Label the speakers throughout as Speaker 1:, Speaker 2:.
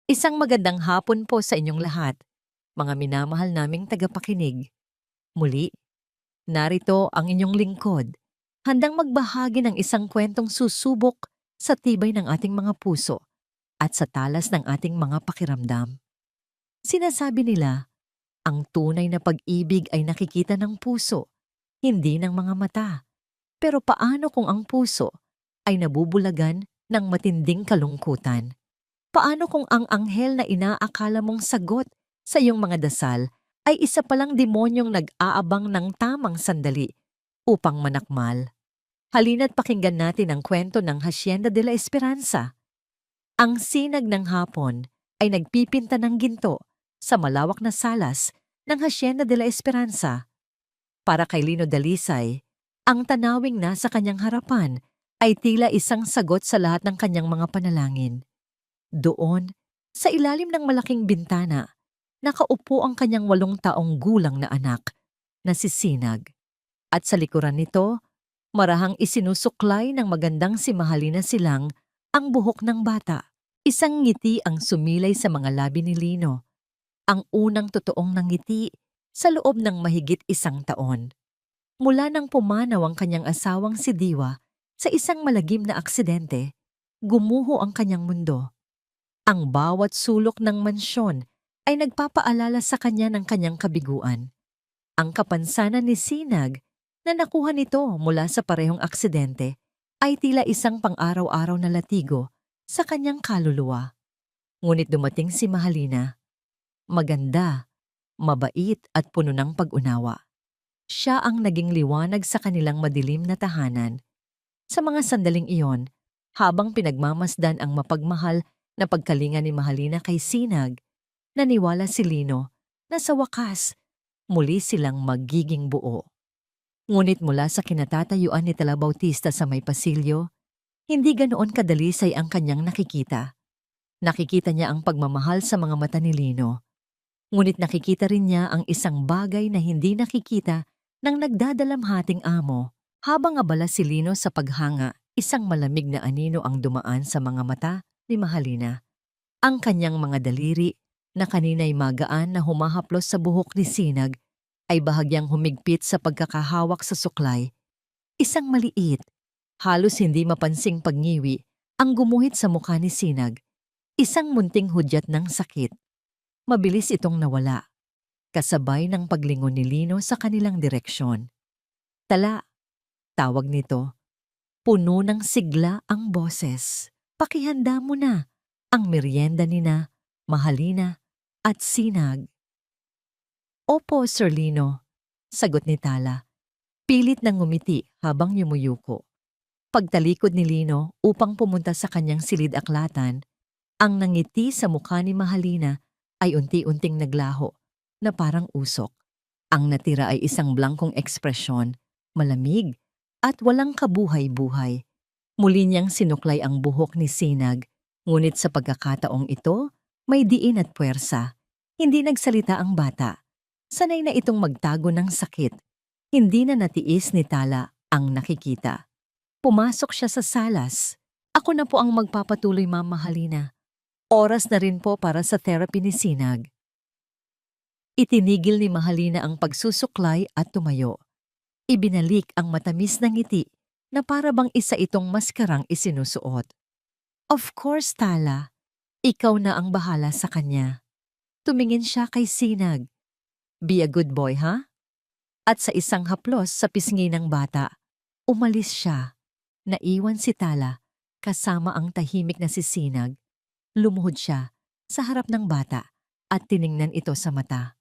Speaker 1: Isang magandang hapon po sa inyong lahat, mga minamahal naming tagapakinig. Muli, narito ang inyong lingkod, handang magbahagi ng isang kwentong susubok sa tibay ng ating mga puso at sa talas ng ating mga pakiramdam. Sinasabi nila, ang tunay na pag-ibig ay nakikita ng puso, hindi ng mga mata. Pero paano kung ang puso ay nabubulagan ng matinding kalungkutan? Paano kung ang anghel na inaakala mong sagot sa iyong mga dasal ay isa palang demonyong nag-aabang ng tamang sandali upang manakmal? Halina't pakinggan natin ang kwento ng Hacienda de la Esperanza. Ang sinag ng hapon ay nagpipinta ng ginto sa malawak na salas ng Hacienda de la Esperanza. Para kay Lino Dalisay, ang tanawing nasa kanyang harapan ay tila isang sagot sa lahat ng kanyang mga panalangin. Doon, sa ilalim ng malaking bintana, nakaupo ang kanyang 8 taong gulang na anak, na si Sinag. At sa likuran nito, marahang isinusuklay ng magandang si Mahalina Silang ang buhok ng bata. Isang ngiti ang sumilay sa mga labi ni Lino, ang unang totoong nangiti sa loob ng mahigit 1 taon. Mula nang pumanaw ang kanyang asawang si Diwa sa isang malagim na aksidente, gumuho ang kanyang mundo. Ang bawat sulok ng mansyon ay nagpapaalala sa kanya ng kanyang kabiguan. Ang kapansanan ni Sinag na nakuha nito mula sa parehong aksidente ay tila isang pang-araw-araw na latigo sa kanyang kaluluwa. Ngunit dumating si Mahalina, maganda, mabait at puno ng pag-unawa. Siya ang naging liwanag sa kanilang madilim na tahanan. Sa mga sandaling iyon, habang pinagmamasdan ang mapagmahal na pagkalinga ni Mahalina kay Sinag, naniwala si Lino na sa wakas, muli silang magiging buo. Ngunit mula sa kinatatayuan ni Tala Bautista sa may pasilyo, hindi ganoon kadalisay ang kanyang nakikita. Nakikita niya ang pagmamahal sa mga mata ni Lino. Ngunit nakikita rin niya ang isang bagay na hindi nakikita ng nagdadalamhating amo. Habang abala si Lino sa paghanga, isang malamig na anino ang dumaan sa mga mata ni Mahalina. Ang kanyang mga daliri na kanina'y magaan na humahaplos sa buhok ni Sinag ay bahagyang humigpit sa pagkakahawak sa suklay. Isang maliit, halos hindi mapansing pagngiwi ang gumuhit sa mukha ni Sinag. Isang munting hudyat ng sakit. Mabilis itong nawala, kasabay ng paglingon ni Lino sa kanilang direksyon. Tala, tawag nito. Puno ng sigla ang boses. Pakihanda mo na ang merienda ni na, Mahalina at Sinag. Opo, Sir Lino, sagot ni Tala. Pilit nang ngumiti habang yumuyuko. Pagtalikod ni Lino upang pumunta sa kanyang silid-aklatan, ang nangiti sa mukha ni Mahalina ay unti-unting naglaho na parang usok. Ang natira ay isang blangkong ekspresyon, malamig at walang kabuhay-buhay. Muli niyang sinuklay ang buhok ni Sinag, ngunit sa pagkakataong ito, may diin at puwersa. Hindi nagsalita ang bata. Sanay na itong magtago ng sakit. Hindi na natiis ni Tala ang nakikita. Pumasok siya sa salas. Ako na po ang magpapatuloy, Ma'am Mahalina. Oras na rin po para sa therapy ni Sinag. Itinigil ni Mahalina ang pagsusuklay at tumayo. Ibinalik ang matamis na ngiti na para bang isa itong maskarang isinusuot. Of course, Tala. Ikaw na ang bahala sa kanya. Tumingin siya kay Sinag. Be a good boy, ha? At sa isang haplos sa pisngi ng bata, umalis siya. Naiwan si Tala kasama ang tahimik na si Sinag. Lumuhod siya sa harap ng bata at tiningnan ito sa mata.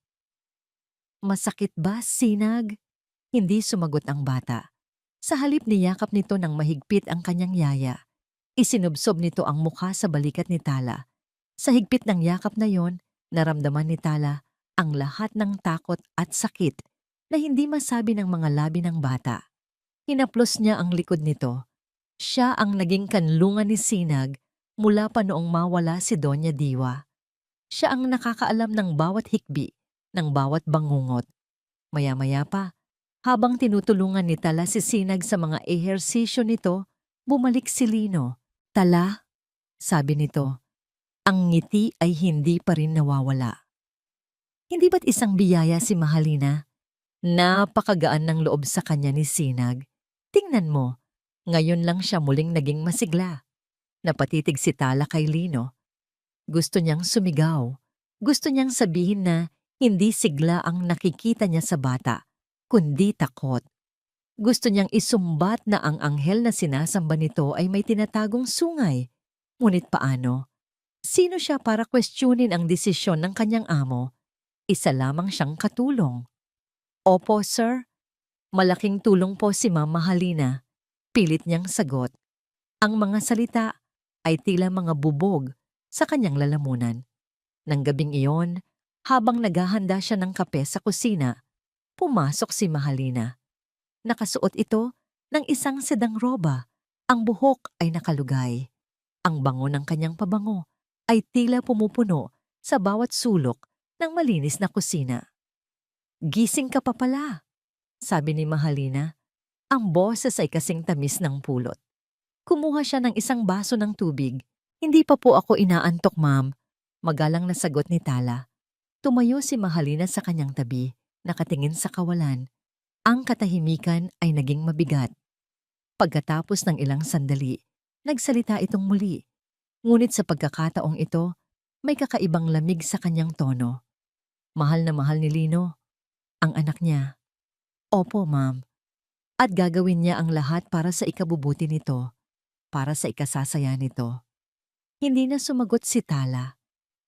Speaker 1: Masakit ba, Sinag? Hindi sumagot ang bata. Sa halip niyakap nito ng mahigpit ang kanyang yaya. Isinubsob nito ang mukha sa balikat ni Tala. Sa higpit ng yakap na yon, naramdaman ni Tala ang lahat ng takot at sakit na hindi masabi ng mga labi ng bata. Hinaplos niya ang likod nito. Siya ang naging kanlungan ni Sinag mula pa noong mawala si Doña Diwa. Siya ang nakakaalam ng bawat hikbi, ng bawat bangungot. Maya-maya pa, habang tinutulungan ni Tala si Sinag sa mga ehersisyo nito, bumalik si Lino. Tala, sabi nito, Ang ngiti ay hindi pa rin nawawala. Hindi ba't isang biyaya si Mahalina? Napakagaan ng loob sa kanya ni Sinag. Tingnan mo, ngayon lang siya muling naging masigla. Napatitig si Tala kay Lino. Gusto niyang sumigaw. Gusto niyang sabihin na hindi sigla ang nakikita niya sa bata, kundi takot. Gusto niyang isumbat na ang anghel na sinasamba nito ay may tinatagong sungay. Ngunit paano? Sino siya para questionin ang desisyon ng kanyang amo? Isa lamang siyang katulong. Opo, sir. Malaking tulong po si Mama Halina. Pilit niyang sagot. Ang mga salita ay tila mga bubog sa kanyang lalamunan. Nang gabing iyon, habang naghahanda siya ng kape sa kusina, pumasok si Mahalina. Nakasuot ito ng isang sedang roba. Ang buhok ay nakalugay. Ang bango ng kanyang pabango ay tila pumupuno sa bawat sulok ng malinis na kusina. Gising ka pa pala, sabi ni Mahalina. Ang boses ay kasing tamis ng pulot. Kumuha siya ng isang baso ng tubig. Hindi pa po ako inaantok, ma'am. Magalang na sagot ni Tala. Tumayo si Mahalina sa kanyang tabi, nakatingin sa kawalan. Ang katahimikan ay naging mabigat. Pagkatapos ng ilang sandali, nagsalita itong muli. Ngunit sa pagkakataong ito, may kakaibang lamig sa kanyang tono. Mahal na mahal ni Lino, ang anak niya. Opo, ma'am. At gagawin niya ang lahat para sa ikabubuti nito, para sa ikasasaya nito. Hindi na sumagot si Tala.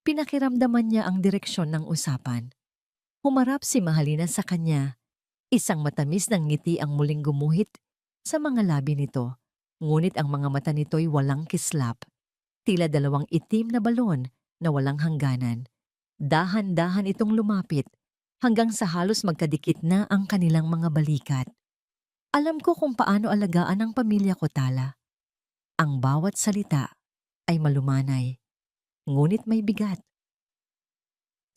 Speaker 1: Pinakiramdaman niya ang direksyon ng usapan. Humarap si Mahalina sa kanya. Isang matamis ng ngiti ang muling gumuhit sa mga labi nito. Ngunit ang mga mata nito'y walang kislap. Tila dalawang itim na balon na walang hangganan. Dahan-dahan itong lumapit hanggang sa halos magkadikit na ang kanilang mga balikat. Alam ko kung paano alagaan ang pamilya ko, Tala. Ang bawat salita ay malumanay, ngunit may bigat.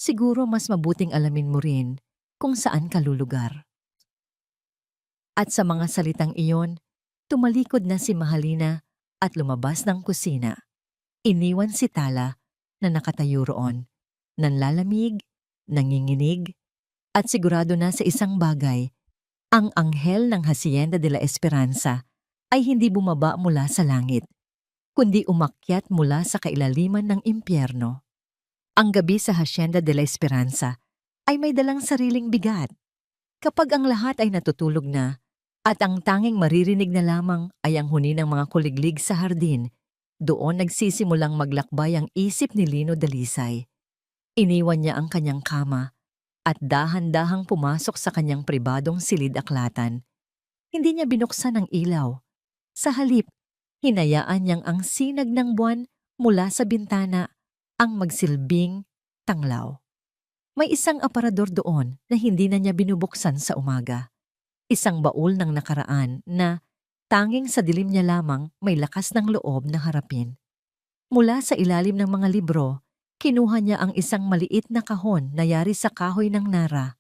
Speaker 1: Siguro mas mabuting alamin mo rin kung saan ka lulugar. At sa mga salitang iyon, tumalikod na si Mahalina at lumabas ng kusina. Iniwan si Tala na nakatayo roon, nanlalamig, nanginginig, at sigurado na sa isang bagay, ang anghel ng Hacienda de la Esperanza ay hindi bumaba mula sa langit, kundi umakyat mula sa kailaliman ng impyerno. Ang gabi sa Hacienda de la Esperanza ay may dalang sariling bigat. Kapag ang lahat ay natutulog na at ang tanging maririnig na lamang ay ang huni ng mga kuliglig sa hardin, doon nagsisimulang maglakbay ang isip ni Lino Dalisay. Iniwan niya ang kanyang kama at dahan-dahang pumasok sa kanyang pribadong silid-aklatan. Hindi niya binuksan ang ilaw. Sa halip, hinayaan niyang ang sinag ng buwan mula sa bintana ang magsilbing tanglaw. May isang aparador doon na hindi na niya binubuksan sa umaga. Isang baul ng nakaraan na tanging sa dilim niya lamang may lakas ng loob na harapin. Mula sa ilalim ng mga libro, kinuha niya ang isang maliit na kahon na yari sa kahoy ng nara.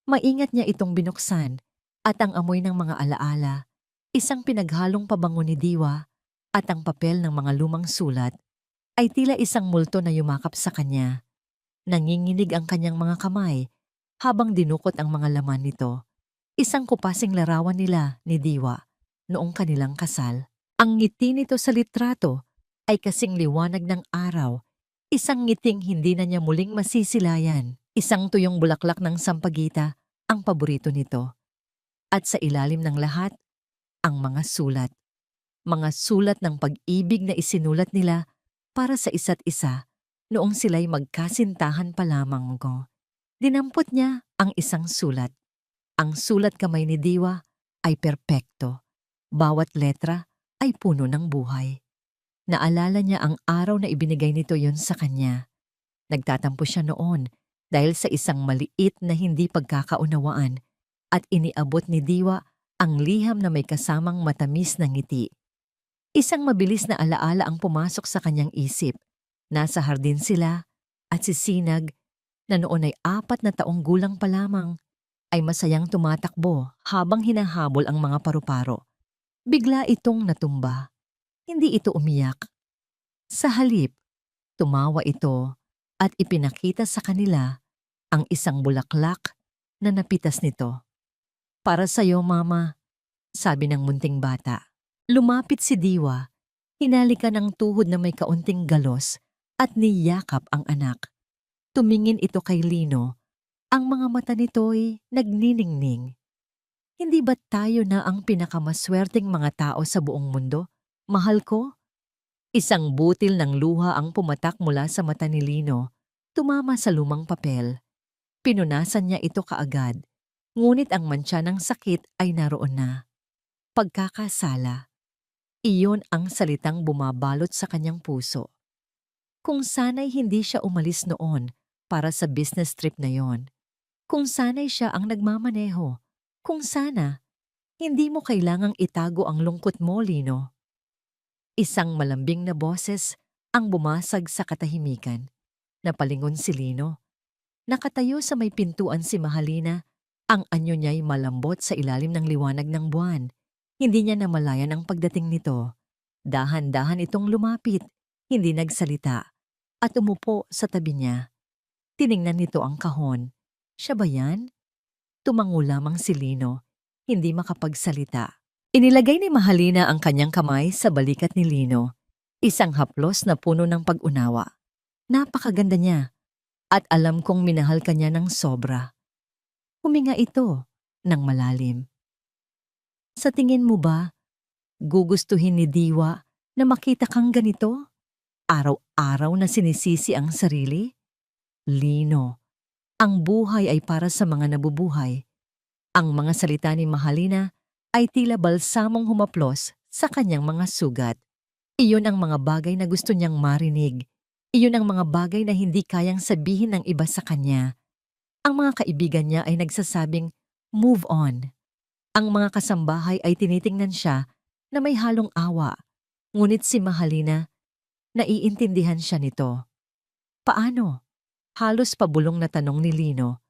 Speaker 1: Maingat niya itong binuksan at ang amoy ng mga alaala, isang pinaghalong pabango ni Diwa at ang papel ng mga lumang sulat ay tila isang multo na yumakap sa kanya. Nanginginig ang kanyang mga kamay habang dinukot ang mga laman nito. Isang kupasing larawan nila ni Diwa noong kanilang kasal. Ang ngiti nito sa litrato ay kasing liwanag ng araw. Isang ngiting hindi na niya muling masisilayan. Isang tuyong bulaklak ng sampagita ang paborito nito. At sa ilalim ng lahat, ang mga sulat. Mga sulat ng pag-ibig na isinulat nila para sa isa't isa noong sila'y magkasintahan pa lamang ko. Dinampot niya ang isang sulat. Ang sulat kamay ni Diwa ay perpekto. Bawat letra ay puno ng buhay. Naalala niya ang araw na ibinigay nito yon sa kanya. Nagtatampo siya noon dahil sa isang maliit na hindi pagkakaunawaan at iniabot ni Diwa ang liham na may kasamang matamis na ngiti. Isang mabilis na alaala ang pumasok sa kanyang isip. Nasa hardin sila at si Sinag na noon ay 4 na taong gulang pa lamang ay masayang tumatakbo habang hinahabol ang mga paru-paro. Bigla itong natumba. Hindi ito umiyak. Sa halip, Tumawa ito at ipinakita sa kanila ang isang bulaklak na napitas nito. Para sa'yo, Mama, sabi ng munting bata. Lumapit si Diwa, hinalikan ng tuhod na may kaunting galos at niyakap ang anak. Tumingin ito kay Lino. Ang mga mata nito'y nagniningning. Hindi ba tayo na ang pinakamaswerteng mga tao sa buong mundo? Mahal ko? Isang butil ng luha ang pumatak mula sa mata ni Lino, tumama sa lumang papel. Pinunasan niya ito kaagad, ngunit ang mantsa ng sakit ay naroon na. Pagkakasala. Iyon ang salitang bumabalot sa kanyang puso. Kung sana'y hindi siya umalis noon para sa business trip na yon. Kung sana'y siya ang nagmamaneho. Kung sana, hindi mo kailangang itago ang lungkot mo, Lino. Isang malambing na boses ang bumasag sa katahimikan. Napalingon si Lino. Nakatayo sa may pintuan si Mahalina. Ang anyo niya'y malambot sa ilalim ng liwanag ng buwan. Hindi niya namalayan ang pagdating nito. Dahan-dahan itong lumapit, hindi nagsalita, at umupo sa tabi niya. Tiningnan nito ang kahon. Siya ba yan? Tumango lamang si Lino, hindi makapagsalita. Inilagay ni Mahalina ang kanyang kamay sa balikat ni Lino. Isang haplos na puno ng pag-unawa. Napakaganda niya, at alam kong minahal ka niya ng sobra. Huminga ito ng malalim. Sa tingin mo ba, gugustuhin ni Diwa na makita kang ganito? Araw-araw na sinisisi ang sarili? Lino, ang buhay ay para sa mga nabubuhay. Ang mga salita ni Mahalina ay tila balsamong humaplos sa kanyang mga sugat. Iyon ang mga bagay na gusto niyang marinig. Iyon ang mga bagay na hindi kayang sabihin ng iba sa kanya. Ang mga kaibigan niya ay nagsasabing, move on. Ang mga kasambahay ay tinitingnan siya na may halong awa. Ngunit si Mahalina, naiintindihan siya nito. Paano? Halos pabulong na tanong ni Lino.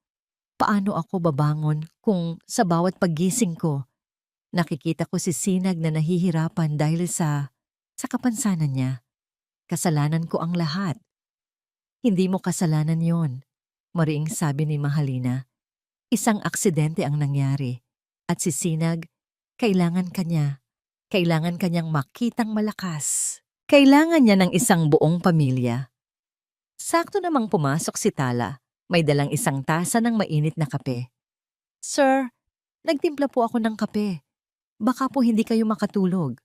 Speaker 1: Paano ako babangon kung sa bawat paggising ko, nakikita ko si Sinag na nahihirapan dahil sa kapansanan niya. Kasalanan ko ang lahat. Hindi mo kasalanan yon, mariing sabi ni Mahalina. Isang aksidente ang nangyari at si Sinag, kailangan kanyang makitang malakas. Kailangan niya ng isang buong pamilya. Sakto namang pumasok si Tala, may dalang isang tasa ng mainit na kape. Sir, nagtimpla po ako ng kape. Baka po hindi kayo makatulog.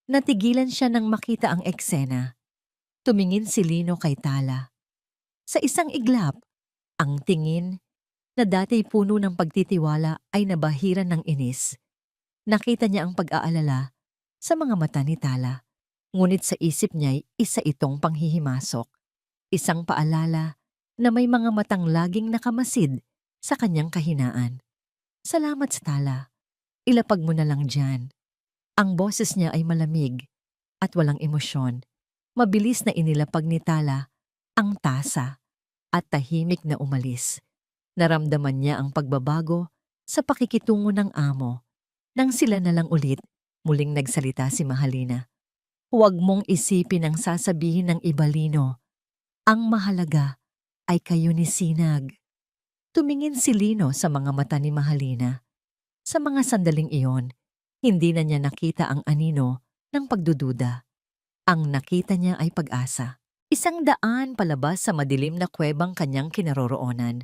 Speaker 1: Natigilan siya nang makita ang eksena. Tumingin si Lino kay Tala. Sa isang iglap, ang tingin na dati puno ng pagtitiwala ay nabahiran ng inis. Nakita niya ang pag-aalala sa mga mata ni Tala. Ngunit sa isip niya'y isa itong panghihimasok. Isang paalala na may mga matang laging nakamasid sa kanyang kahinaan. Salamat, Tala. Ilapag mo na lang dyan. Ang boses niya ay malamig at walang emosyon. Mabilis na inilapag ni Tala ang tasa at tahimik na umalis. Naramdaman niya ang pagbabago sa pakikitungo ng amo. Nang sila na lang ulit, muling nagsalita si Mahalina. Huwag mong isipin ang sasabihin ng iba, Lino. Ang mahalaga ay kayo ni Sinag. Tumingin si Lino sa mga mata ni Mahalina. Sa mga sandaling iyon, hindi na niya nakita ang anino ng pagdududa. Ang nakita niya ay pag-asa. Isang daan palabas sa madilim na kuwebang kanyang kinaroroonan.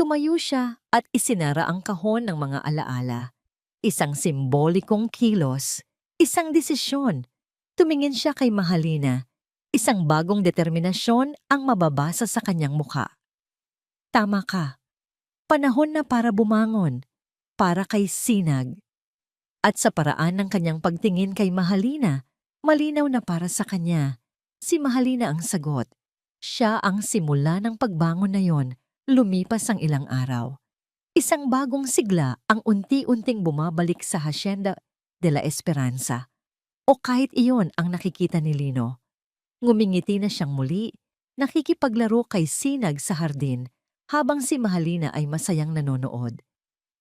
Speaker 1: Tumayo siya at isinara ang kahon ng mga alaala. Isang simbolikong kilos, isang desisyon. Tumingin siya kay Mahalina. Isang bagong determinasyon ang mababasa sa kanyang mukha. Tama ka. Panahon na para bumangon, para kay Sinag. At sa paraan ng kanyang pagtingin kay Mahalina, malinaw na para sa kanya. Si Mahalina ang sagot. Siya ang simula ng pagbangon na yon, lumipas ang ilang araw. Isang bagong sigla ang unti-unting bumabalik sa Hacienda de la Esperanza. O kahit iyon ang nakikita ni Lino. Ngumingiti na siyang muli, nakikipaglaro kay Sinag sa hardin habang si Mahalina ay masayang nanonood.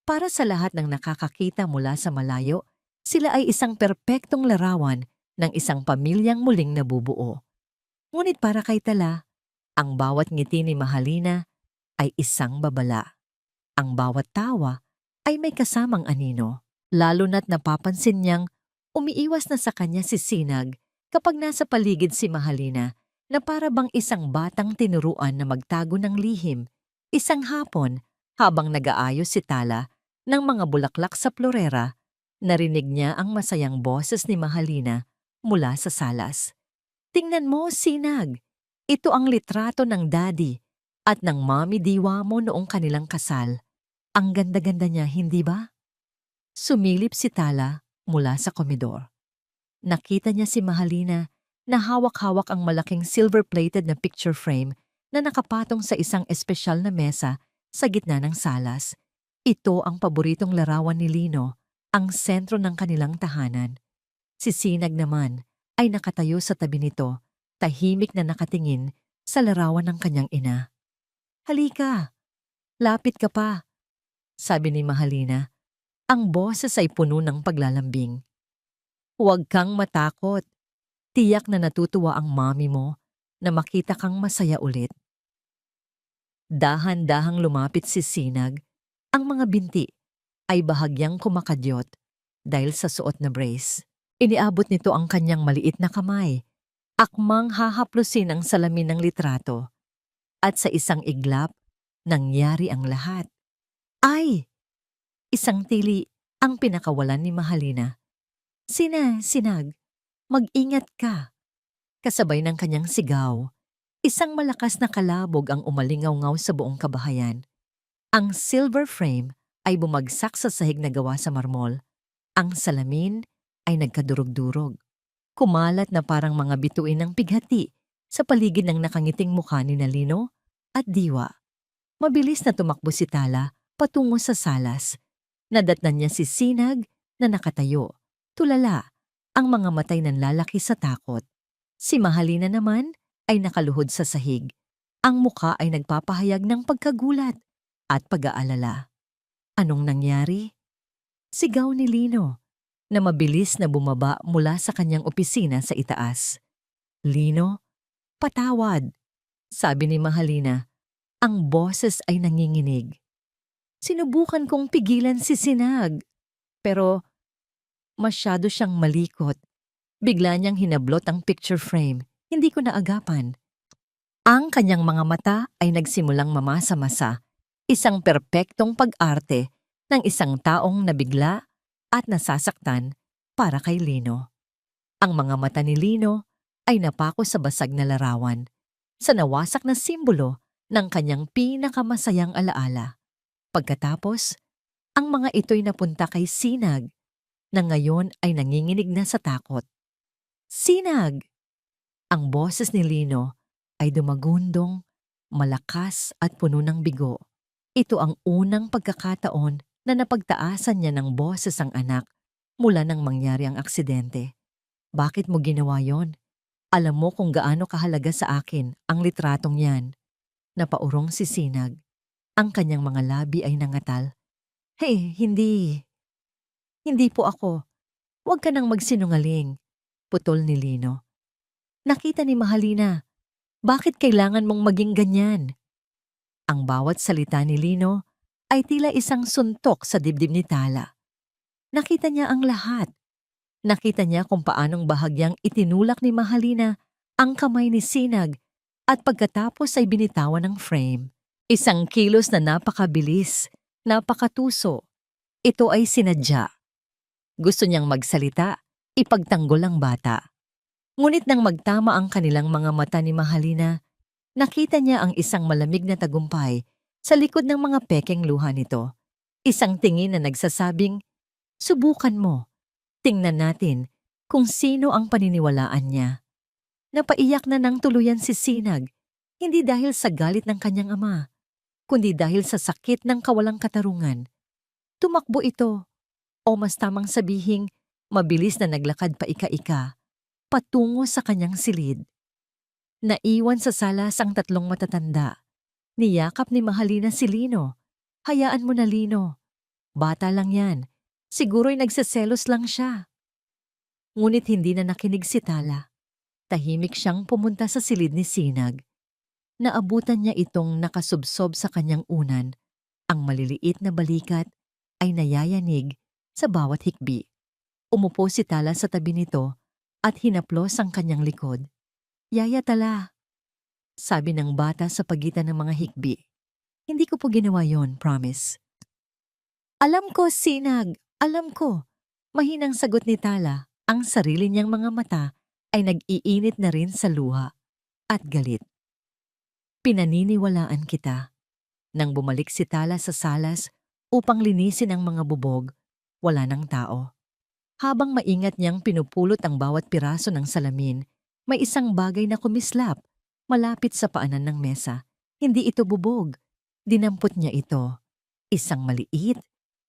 Speaker 1: Para sa lahat ng nakakakita mula sa malayo, sila ay isang perpektong larawan ng isang pamilyang muling nabubuo. Ngunit para kay Tala, ang bawat ngiti ni Mahalina ay isang babala. Ang bawat tawa ay may kasamang anino, lalo na't napapansin niyang umiiwas na sa kanya si Sinag kapag nasa paligid si Mahalina na para bang isang batang tinuruan na magtago ng lihim. Isang hapon, habang nag-aayos si Tala ng mga bulaklak sa florera, narinig niya ang masayang boses ni Mahalina mula sa salas. "Tingnan mo, Sinag! Ito ang litrato ng daddy at ng mommy diwa mo noong kanilang kasal. Ang ganda-ganda niya, hindi ba?" Sumilip si Tala mula sa komedor. Nakita niya si Mahalina na hawak-hawak ang malaking silver-plated na picture frame na nakapatong sa isang espesyal na mesa sa gitna ng salas. Ito ang paboritong larawan ni Lino, ang sentro ng kanilang tahanan. Si Sinag naman ay nakatayo sa tabi nito, tahimik na nakatingin sa larawan ng kanyang ina. "Halika, lapit ka pa," sabi ni Mahalina. Ang boses ay puno ng paglalambing. "Huwag kang matakot. Tiyak na natutuwa ang mommy mo na makita kang masaya ulit." Dahan-dahang lumapit si Sinag. Ang mga binti ay bahagyang kumakadyot dahil sa suot na brace. Iniabot nito ang kanyang maliit na kamay, akmang hahaplusin ang salamin ng litrato. At sa isang iglap, nangyari ang lahat. "Ay!" Isang tili ang pinakawalan ni Mahalina. Sinag, mag-ingat ka." Kasabay ng kanyang sigaw, isang malakas na kalabog ang umalingaw-ngaw sa buong kabahayan. Ang silver frame ay bumagsak sa sahig na gawa sa marmol. Ang salamin ay nagkadurog-durog. Kumalat na parang mga bituin ng pighati sa paligid ng nakangiting mukha ni Lino at Diwa. Mabilis na tumakbo si Tala patungo sa salas. Nadatnan niya si Sinag na nakatayo, tulala, ang mga matay nanlalaki sa takot. Si Mahalina naman ay nakaluhod sa sahig. Ang mukha ay nagpapahayag ng pagkagulat at pag-aalala. Anong nangyari? Sigaw ni Lino, na mabilis na bumaba mula sa kanyang opisina sa itaas. "Lino, patawad," sabi ni Mahalina. Ang boses ay nanginginig. Sinubukan kong pigilan si Sinag, pero masyado siyang malikot. Bigla niyang hinablot ang picture frame. Hindi ko naagapan. Ang kanyang mga mata ay nagsimulang mamasa-masa. Isang perpektong pag-arte ng isang taong nabigla at nasasaktan para kay Lino. Ang mga mata ni Lino ay napako sa basag na larawan, sa nawasak na simbolo ng kanyang pinakamasayang alaala. Pagkatapos, ang mga ito'y napunta kay Sinag, na ngayon ay nanginginig na sa takot. "Sinag!" Ang boses ni Lino ay dumagundong, malakas at puno ng bigo. Ito ang unang pagkakataon na napagtaasan niya ng boses ang anak mula nang mangyari ang aksidente. "Bakit mo ginawa yon? Alam mo kung gaano kahalaga sa akin ang litratong yan." Napaurong si Sinag. Ang kanyang mga labi ay nangatal. "Hey, hindi. Hindi po ako. Huwag ka nang magsinungaling," putol ni Lino. "Nakita ni Mahalina. Bakit kailangan mong maging ganyan?" Ang bawat salita ni Lino ay tila isang suntok sa dibdib ni Tala. Nakita niya ang lahat. Nakita niya kung paanong bahagyang itinulak ni Mahalina ang kamay ni Sinag at pagkatapos ay binitawan ng frame. Isang kilos na napakabilis, napakatuso. Ito ay sinadya. Gusto niyang magsalita, ipagtanggol ang bata. Ngunit nang magtama ang kanilang mga mata ni Mahalina, nakita niya ang isang malamig na tagumpay sa likod ng mga pekeng luha nito. Isang tingin na nagsasabing, "Subukan mo. Tingnan natin kung sino ang paniniwalaan niya." Napaiyak na ng tuluyan si Sinag, hindi dahil sa galit ng kanyang ama, kundi dahil sa sakit ng kawalang katarungan. Tumakbo ito, o mas tamang sabihing, mabilis na naglakad pa ika-ika, patungo sa kanyang silid. Naiwan sa salas ang tatlong matatanda. Niyakap ni Mahalina si Lino. "Hayaan mo na, Lino. Bata lang yan. Siguro'y nagseselos lang siya." Ngunit hindi na nakinig si Tala. Tahimik siyang pumunta sa silid ni Sinag. Naabutan niya itong nakasubsob sa kanyang unan. Ang maliliit na balikat ay nayayanig sa bawat hikbi. Umupo si Tala sa tabi nito at hinaplos ang kanyang likod. "Yaya Tala," sabi ng bata sa pagitan ng mga hikbi. "Hindi ko po ginawa yon, promise." "Alam ko, Sinag, alam ko." Mahinang sagot ni Tala. Ang sarili niyang mga mata ay nag-iinit na rin sa luha at galit. "Pinaniniwalaan kita." Nang bumalik si Tala sa salas upang linisin ang mga bubog, wala ng tao. Habang maingat niyang pinupulot ang bawat piraso ng salamin, may isang bagay na kumislap malapit sa paanan ng mesa. Hindi ito bubog. Dinampot niya ito. Isang maliit,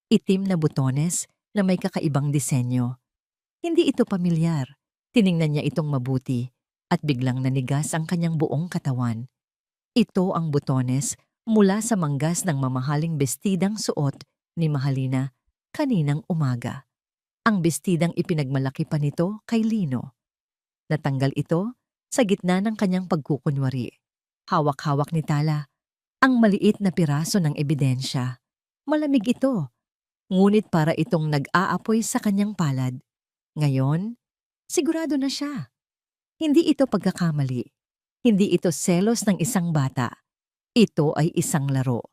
Speaker 1: itim na butones na may kakaibang disenyo. Hindi ito pamilyar. Tiningnan niya itong mabuti at biglang nanigas ang kanyang buong katawan. Ito ang butones mula sa manggas ng mamahaling bestidang suot ni Mahalina kaninang umaga. Ang bestidang ipinagmalaki pa nito kay Lino. Natanggal ito sa gitna ng kanyang pagkukunwari. Hawak-hawak ni Tala ang maliit na piraso ng ebidensya. Malamig ito, ngunit para itong nag-aapoy sa kanyang palad. Ngayon, sigurado na siya. Hindi ito pagkakamali. Hindi ito selos ng isang bata. Ito ay isang laro.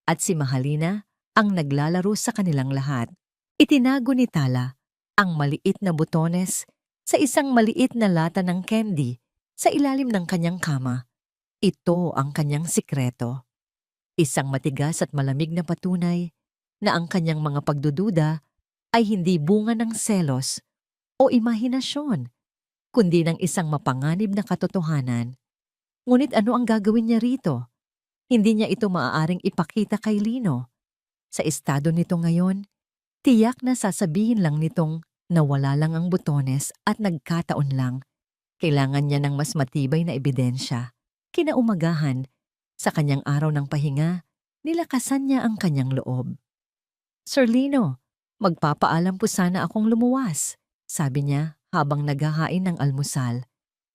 Speaker 1: At si Mahalina ang naglalaro sa kanilang lahat. Itinago ni Tala ang maliit na butones sa isang maliit na lata ng candy sa ilalim ng kanyang kama. Ito ang kanyang sikreto. Isang matigas at malamig na patunay na ang kanyang mga pagdududa ay hindi bunga ng selos o imahinasyon, kundi ng isang mapanganib na katotohanan. Ngunit ano ang gagawin niya rito? Hindi niya ito maaaring ipakita kay Lino. Sa estado nito ngayon, tiyak na sasabihin lang nitong nawala lang ang butones at nagkataon lang. Kailangan niya ng mas matibay na ebidensya. Kinaumagahan, sa kanyang araw ng pahinga, nilakasan niya ang kanyang loob. "Sir Lino, magpapaalam po sana akong lumuwas," sabi niya habang naghahain ng almusal.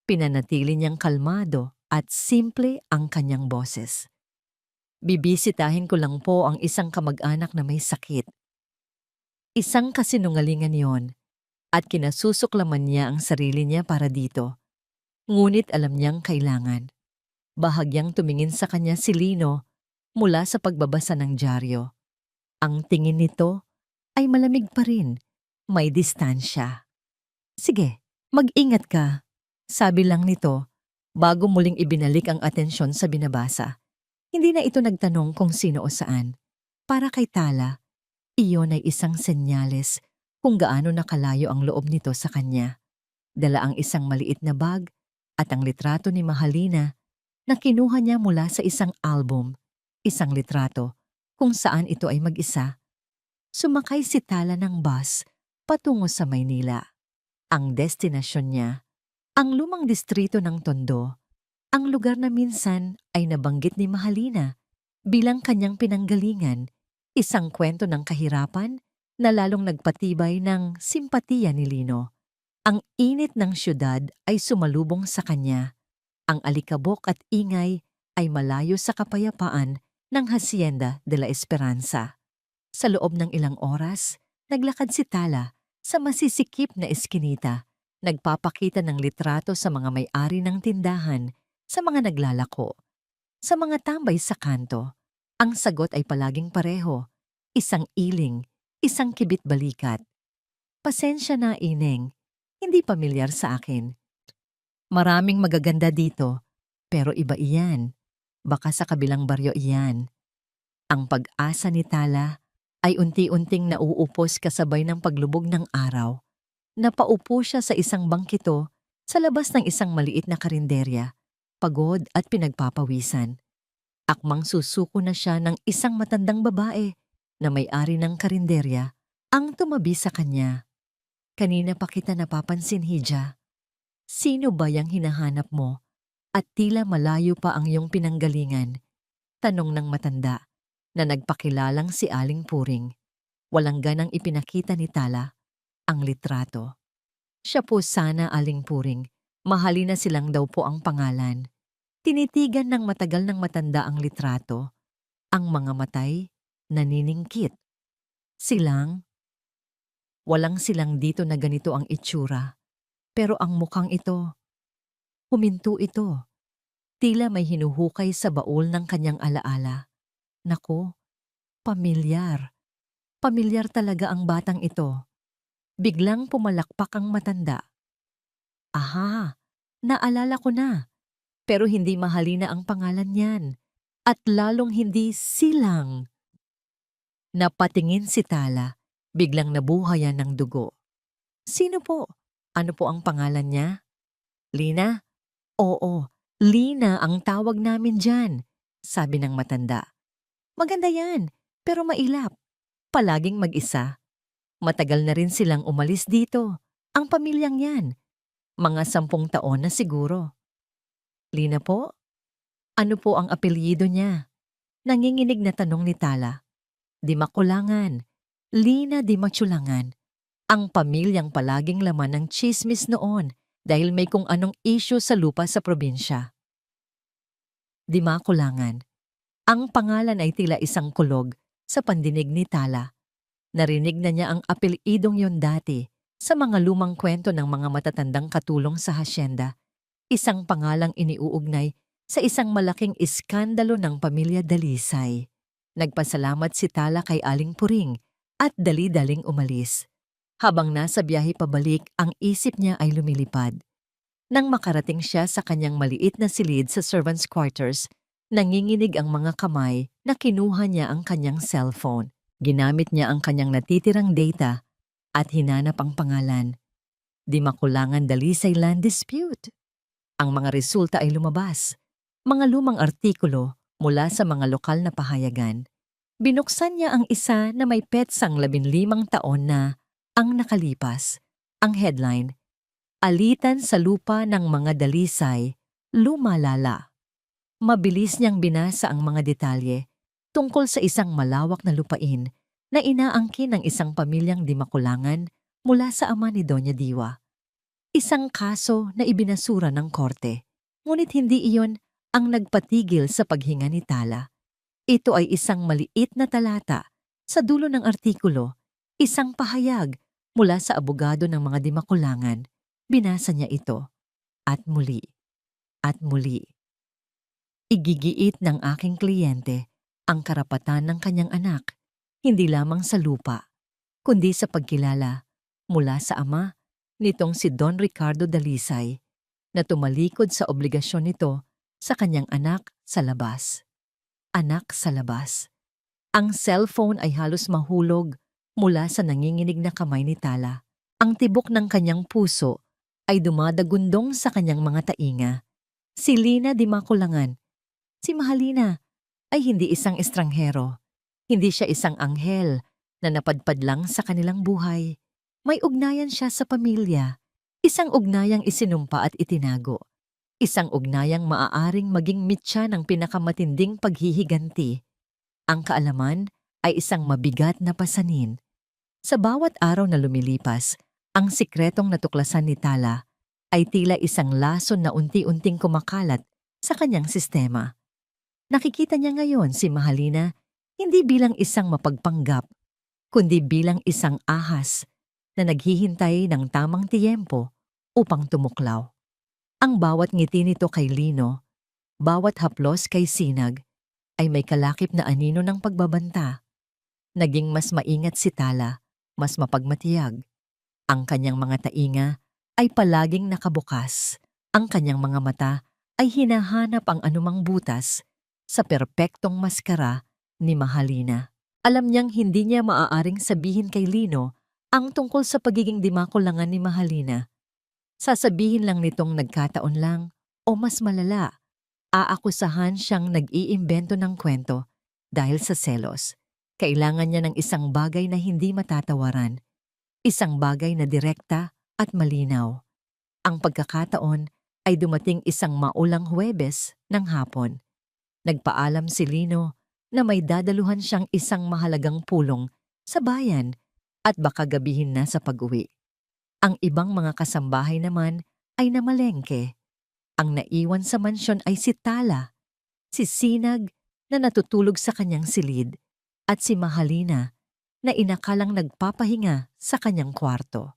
Speaker 1: Pinanatili niyang kalmado at simple ang kanyang boses. "Bibisitahin ko lang po ang isang kamag-anak na may sakit." Isang kasinungalingan yon at kinasusuklaman niya ang sarili niya para dito. Ngunit alam niyang kailangan. Bahagyang tumingin sa kanya si Lino mula sa pagbabasa ng dyaryo. Ang tingin nito ay malamig pa rin, may distansya. "Sige, mag-ingat ka," sabi lang nito bago muling ibinalik ang atensyon sa binabasa. Hindi na ito nagtanong kung sino o saan. Para kay Tala, iyon ay isang senyales kung gaano nakalayo ang loob nito sa kanya. Dala ang isang maliit na bag at ang litrato ni Mahalina na kinuha niya mula sa isang album, isang litrato kung saan ito ay mag-isa. Sumakay si Tala ng bus patungo sa Maynila. Ang destinasyon niya, ang lumang distrito ng Tondo, ang lugar na minsan ay nabanggit ni Mahalina bilang kanyang pinanggalingan, isang kwento ng kahirapan na lalong nagpatibay ng simpatiya ni Lino. Ang init ng syudad ay sumalubong sa kanya. Ang alikabok at ingay ay malayo sa kapayapaan ng Hacienda de la Esperanza. Sa loob ng ilang oras, naglakad si Tala sa masisikip na eskinita, nagpapakita ng litrato sa mga may-ari ng tindahan, sa mga naglalako, sa mga tambay sa kanto. Ang sagot ay palaging pareho, isang iling, isang kibit-balikat. "Pasensya na, Ineng, hindi pamilyar sa akin. Maraming magaganda dito, pero iba iyan. Baka sa kabilang baryo iyan." Ang pag-asa ni Tala ay unti-unting nauupos kasabay ng paglubog ng araw. Napaupo siya sa isang bangkito sa labas ng isang maliit na karinderya, pagod at pinagpapawisan. Akmang susuko na siya ng isang matandang babae na may-ari ng karinderya ang tumabi sa kanya. "Kanina pa kita napapansin, Hija. Sino ba yang hinahanap mo at tila malayo pa ang iyong pinanggalingan?" Tanong ng matanda na nagpakilalang si Aling Puring. Walang ganang ipinakita ni Tala ang litrato. "Siya po sana, Aling Puring. Mahalina silang daw po ang pangalan. Tinitigan ng matagal ng matanda ang litrato. Ang mga matay, naniningkit. Silang, walang silang dito na ganito ang itsura. Pero ang mukhang ito, huminto ito. Tila may hinuhukay sa baul ng kanyang alaala. Naku, pamilyar. Pamilyar talaga ang batang ito. Biglang pumalakpak ang matanda. Aha, naalala ko na. Pero hindi Mahalina ang pangalan niyan. At lalong hindi Silang. Napatingin si Tala. Biglang nabuhayan ng dugo. Sino po? Ano po ang pangalan niya? Lina? Oo, Lina ang tawag namin dyan, sabi ng matanda. Maganda yan, pero mailap. Palaging mag-isa. Matagal na rin silang umalis dito. Ang pamilyang yan. Mga 10 taon na siguro. Lina po? Ano po ang apelyido niya? Nanginginig na tanong ni Tala. Di Makulangan. Lina Di Machulangan. Ang pamilyang palaging laman ng tsismis noon dahil may kung anong issue sa lupa sa probinsya. Di Makulangan. Ang pangalan ay tila isang kulog sa pandinig ni Tala. Narinig na niya ang apelyidong yon dati sa mga lumang kwento ng mga matatandang katulong sa hasyenda. Isang pangalang iniuugnay sa isang malaking iskandalo ng pamilya Dalisay. Nagpasalamat si Tala kay Aling Puring at dali-daling umalis. Habang nasa biyahe pabalik, ang isip niya ay lumilipad. Nang makarating siya sa kanyang maliit na silid sa servants' quarters, nanginginig ang mga kamay na kinuha niya ang kanyang cellphone. Ginamit niya ang kanyang natitirang data at hinanap ang pangalan. Di Makulangan Dalisay Land Dispute. Ang mga resulta ay lumabas. Mga lumang artikulo mula sa mga lokal na pahayagan. Binuksan niya ang isa na may petsang 15 taon na ang nakalipas. Ang headline, Alitan sa lupa ng mga Dalisay, lumalala. Mabilis niyang binasa ang mga detalye tungkol sa isang malawak na lupain na inaangkin ng isang pamilyang Di Makulangan mula sa ama ni Doña Diwa. Isang kaso na ibinasura ng korte, ngunit hindi iyon ang nagpatigil sa paghinga ni Tala. Ito ay isang maliit na talata sa dulo ng artikulo, isang pahayag mula sa abogado ng mga Di Makulangan. Binasa niya ito, at muli, at muli. Igigiit ng aking kliyente ang karapatan ng kanyang anak, hindi lamang sa lupa, kundi sa pagkilala mula sa ama nitong si Don Ricardo Dalisay na tumalikod sa obligasyon nito sa kanyang anak sa labas. Anak sa labas. Ang cellphone ay halos mahulog mula sa nanginginig na kamay ni Tala. Ang tibok ng kanyang puso ay dumadagundong sa kanyang mga tainga. Si Lina Di Makulangan, si Mahalina, ay hindi isang estranghero. Hindi siya isang anghel na napadpad lang sa kanilang buhay. May ugnayan siya sa pamilya. Isang ugnayang isinumpa at itinago. Isang ugnayang maaaring maging mitya ng pinakamatinding paghihiganti. Ang kaalaman ay isang mabigat na pasanin. Sa bawat araw na lumilipas, ang sikretong natuklasan ni Tala ay tila isang lason na unti-unting kumakalat sa kanyang sistema. Nakikita niya ngayon si Mahalina hindi bilang isang mapagpanggap, kundi bilang isang ahas na naghihintay ng tamang tiyempo upang tumuklaw. Ang bawat ngiti nito kay Lino, bawat haplos kay Sinag, ay may kalakip na anino ng pagbabanta. Naging mas maingat si Tala, mas mapagmatiyag. Ang kanyang mga tainga ay palaging nakabukas. Ang kanyang mga mata ay hinahanap ang anumang butas sa perpektong maskara ni Mahalina. Alam niyang hindi niya maaaring sabihin kay Lino ang tungkol sa pagiging Di Makulangan ni Mahalina. Sasabihin lang nitong nagkataon lang o mas malala, aakusahan siyang nag-iimbento ng kwento dahil sa selos. Kailangan niya ng isang bagay na hindi matatawaran. Isang bagay na direkta at malinaw. Ang pagkakataon ay dumating isang maulang Huwebes ng hapon. Nagpaalam si Lino na may dadaluhan siyang isang mahalagang pulong sa bayan at baka gabihin na sa pag-uwi. Ang ibang mga kasambahay naman ay namalengke. Ang naiwan sa mansyon ay si Tala, si Sinag na natutulog sa kanyang silid, at si Mahalina na inakalang nagpapahinga sa kanyang kwarto.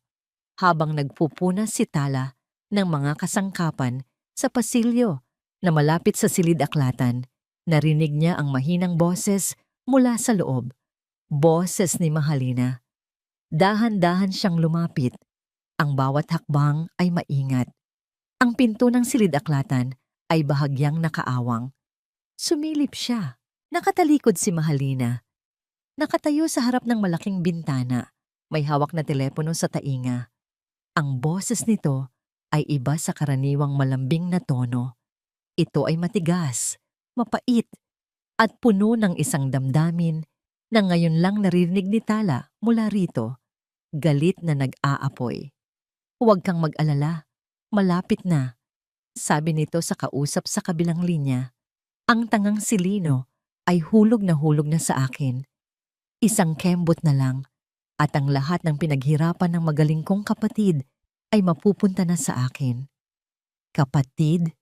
Speaker 1: Habang nagpupuna si Tala ng mga kasangkapan sa pasilyo na malapit sa silid-aklatan, narinig niya ang mahinang boses mula sa loob. Boses ni Mahalina. Dahan-dahan siyang lumapit. Ang bawat hakbang ay maingat. Ang pinto ng silid-aklatan ay bahagyang nakaawang. Sumilip siya. Nakatalikod si Mahalina. Nakatayo sa harap ng malaking bintana. May hawak na telepono sa tainga. Ang boses nito ay iba sa karaniwang malambing na tono. Ito ay matigas, mapait, at puno ng isang damdamin na ngayon lang narinig ni Tala mula rito. Galit na nag-aapoy. "Huwag kang mag-alala. Malapit na," sabi nito sa kausap sa kabilang linya. "Ang tangang si Lino ay hulog na sa akin. Isang kembot na lang at ang lahat ng pinaghirapan ng magaling kong kapatid ay mapupunta na sa akin." Kapatid?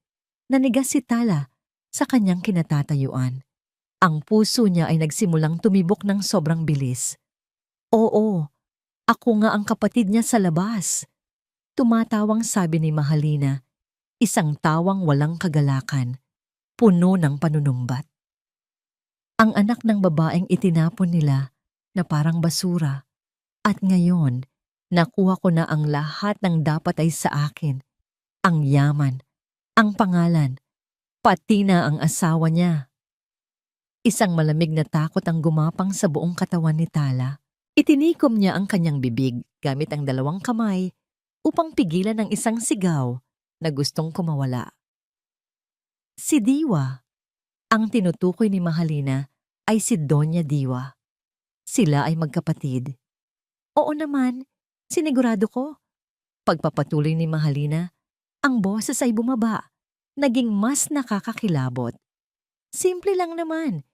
Speaker 1: Nanigas si Tala sa kanyang kinatatayuan. Ang puso niya ay nagsimulang tumibok ng sobrang bilis. "Oo, ako nga ang kapatid niya sa labas." Tumatawang sabi ni Mahalina, isang tawang walang kagalakan, puno ng panunumbat. Ang anak ng babaeng itinapon nila na parang basura. At ngayon, nakuha ko na ang lahat ng dapat ay sa akin. Ang yaman, ang pangalan, pati na ang asawa niya. Isang malamig na takot ang gumapang sa buong katawan ni Tala. Itinikom niya ang kanyang bibig gamit ang dalawang kamay upang pigilan ang isang sigaw na gustong kumawala. Si Diwa. Ang tinutukoy ni Mahalina ay si Doña Diwa. Sila ay magkapatid. "Oo naman, sinigurado ko." Pagpapatuloy ni Mahalina, ang boses ay bumaba, naging mas nakakakilabot. "Simple lang naman,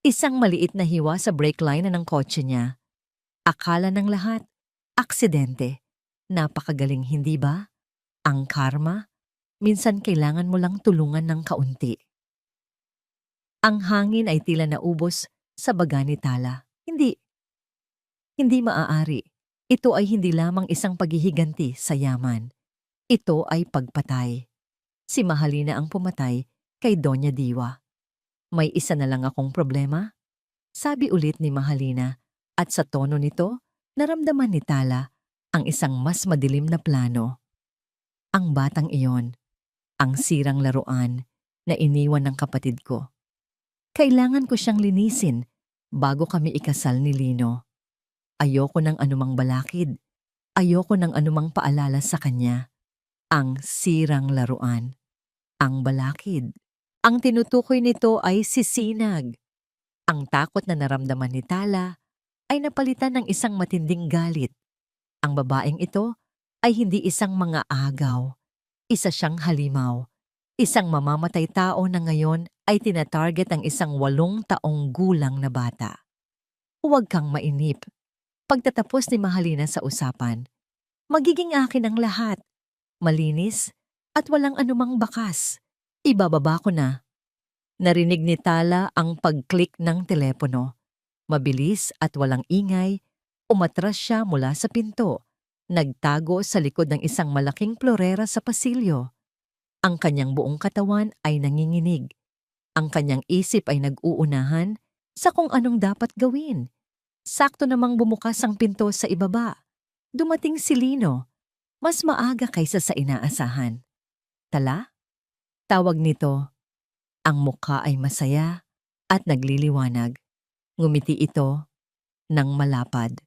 Speaker 1: isang maliit na hiwa sa brake line ng kotse niya. Akala ng lahat, aksidente. Napakagaling, hindi ba? Ang karma, minsan kailangan mo lang tulungan ng kaunti." Ang hangin ay tila naubos sa baga ni Tala. Hindi maaari. Ito ay hindi lamang isang paghihiganti sa yaman. Ito ay pagpatay. Si Mahalina ang pumatay kay Doña Diwa. "May isa na lang akong problema," sabi ulit ni Mahalina, at sa tono nito, naramdaman ni Tala ang isang mas madilim na plano. Ang batang iyon, ang sirang laruan na iniwan ng kapatid ko. Kailangan ko siyang linisin bago kami ikasal ni Lino. Ayoko ng anumang balakid. Ayoko ng anumang paalala sa kanya. Ang sirang laruan. Ang balakid. Ang tinutukoy nito ay si Sinag. Ang takot na naramdaman ni Tala ay napalitan ng isang matinding galit. Ang babaeng ito ay hindi isang mga agaw. Isa siyang halimaw. Isang mamamatay tao na ngayon ay tinatarget ang isang 8 taong gulang na bata. "Huwag kang mainip." Pagtatapos ni Mahalina sa usapan, "Magiging akin ang lahat. Malinis at walang anumang bakas. Ibababa ko na." Narinig ni Tala ang pag-click ng telepono. Mabilis at walang ingay, umatras siya mula sa pinto. Nagtago sa likod ng isang malaking florera sa pasilyo. Ang kanyang buong katawan ay nanginginig. Ang kanyang isip ay nag-uunahan sa kung anong dapat gawin. Sakto namang bumukas ang pinto sa ibaba. Dumating si Lino, mas maaga kaysa sa inaasahan. "Tala?" Tawag nito. Ang mukha ay masaya at nagliliwanag. Ngumiti ito ng malapad.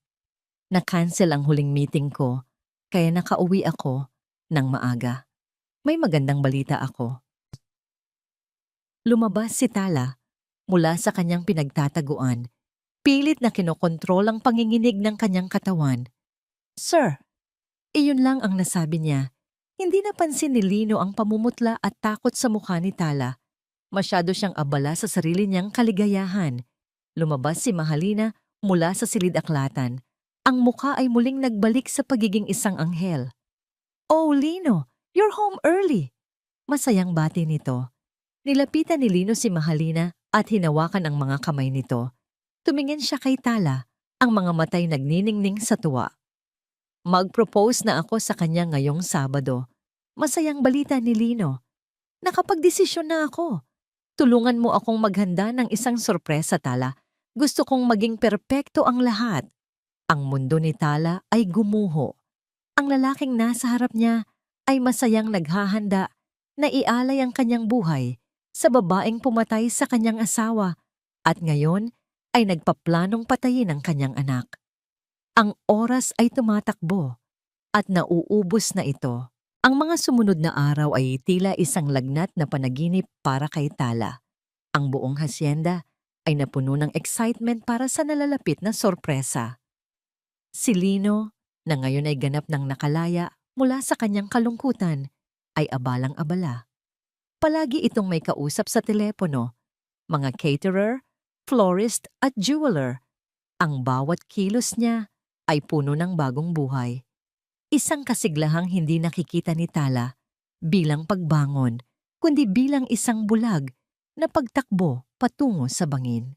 Speaker 1: "Na-cancel ang huling meeting ko, kaya nakauwi ako ng maaga. May magandang balita ako." Lumabas si Tala mula sa kanyang pinagtataguan. Pilit na kinokontrol ang panginginig ng kanyang katawan. "Sir," iyon lang ang nasabi niya. Hindi napansin ni Lino ang pamumutla at takot sa mukha ni Tala. Masyado siyang abala sa sarili niyang kaligayahan. Lumabas si Mahalina mula sa silid-aklatan. Ang mukha ay muling nagbalik sa pagiging isang anghel. "Oh, Lino, You're home early. Masayang bati nito. Nilapitan ni Lino si Mahalina at hinawakan ang mga kamay nito. Tumingin siya kay Tala, ang mga matay nagniningning sa tuwa. Mag-propose na ako sa kanya ngayong Sabado. Masayang balita ni Lino. Nakapagdesisyon na ako. Tulungan mo akong maghanda ng isang sorpresa, Tala. Gusto kong maging perpekto ang lahat. Ang mundo ni Tala ay gumuho. Ang lalaking nasa harap niya ay masayang naghahanda na ialay ang kanyang buhay sa babaeng pumatay sa kanyang asawa at ngayon ay nagpaplanong patayin ang kanyang anak. Ang oras ay tumatakbo at nauubos na ito. Ang mga sumunod na araw ay tila isang lagnat na panaginip para kay Tala. Ang buong hasyenda ay napuno ng excitement para sa nalalapit na sorpresa. Si Lino, na ngayon ay ganap ng nakalaya mula sa kanyang kalungkutan, ay abalang-abala. Palagi itong may kausap sa telepono, mga caterer, florist at jeweler. Ang bawat kilos niya ay puno ng bagong buhay. Isang kasiglahang hindi nakikita ni Tala bilang pagbangon, kundi bilang isang bulag na pagtakbo patungo sa bangin.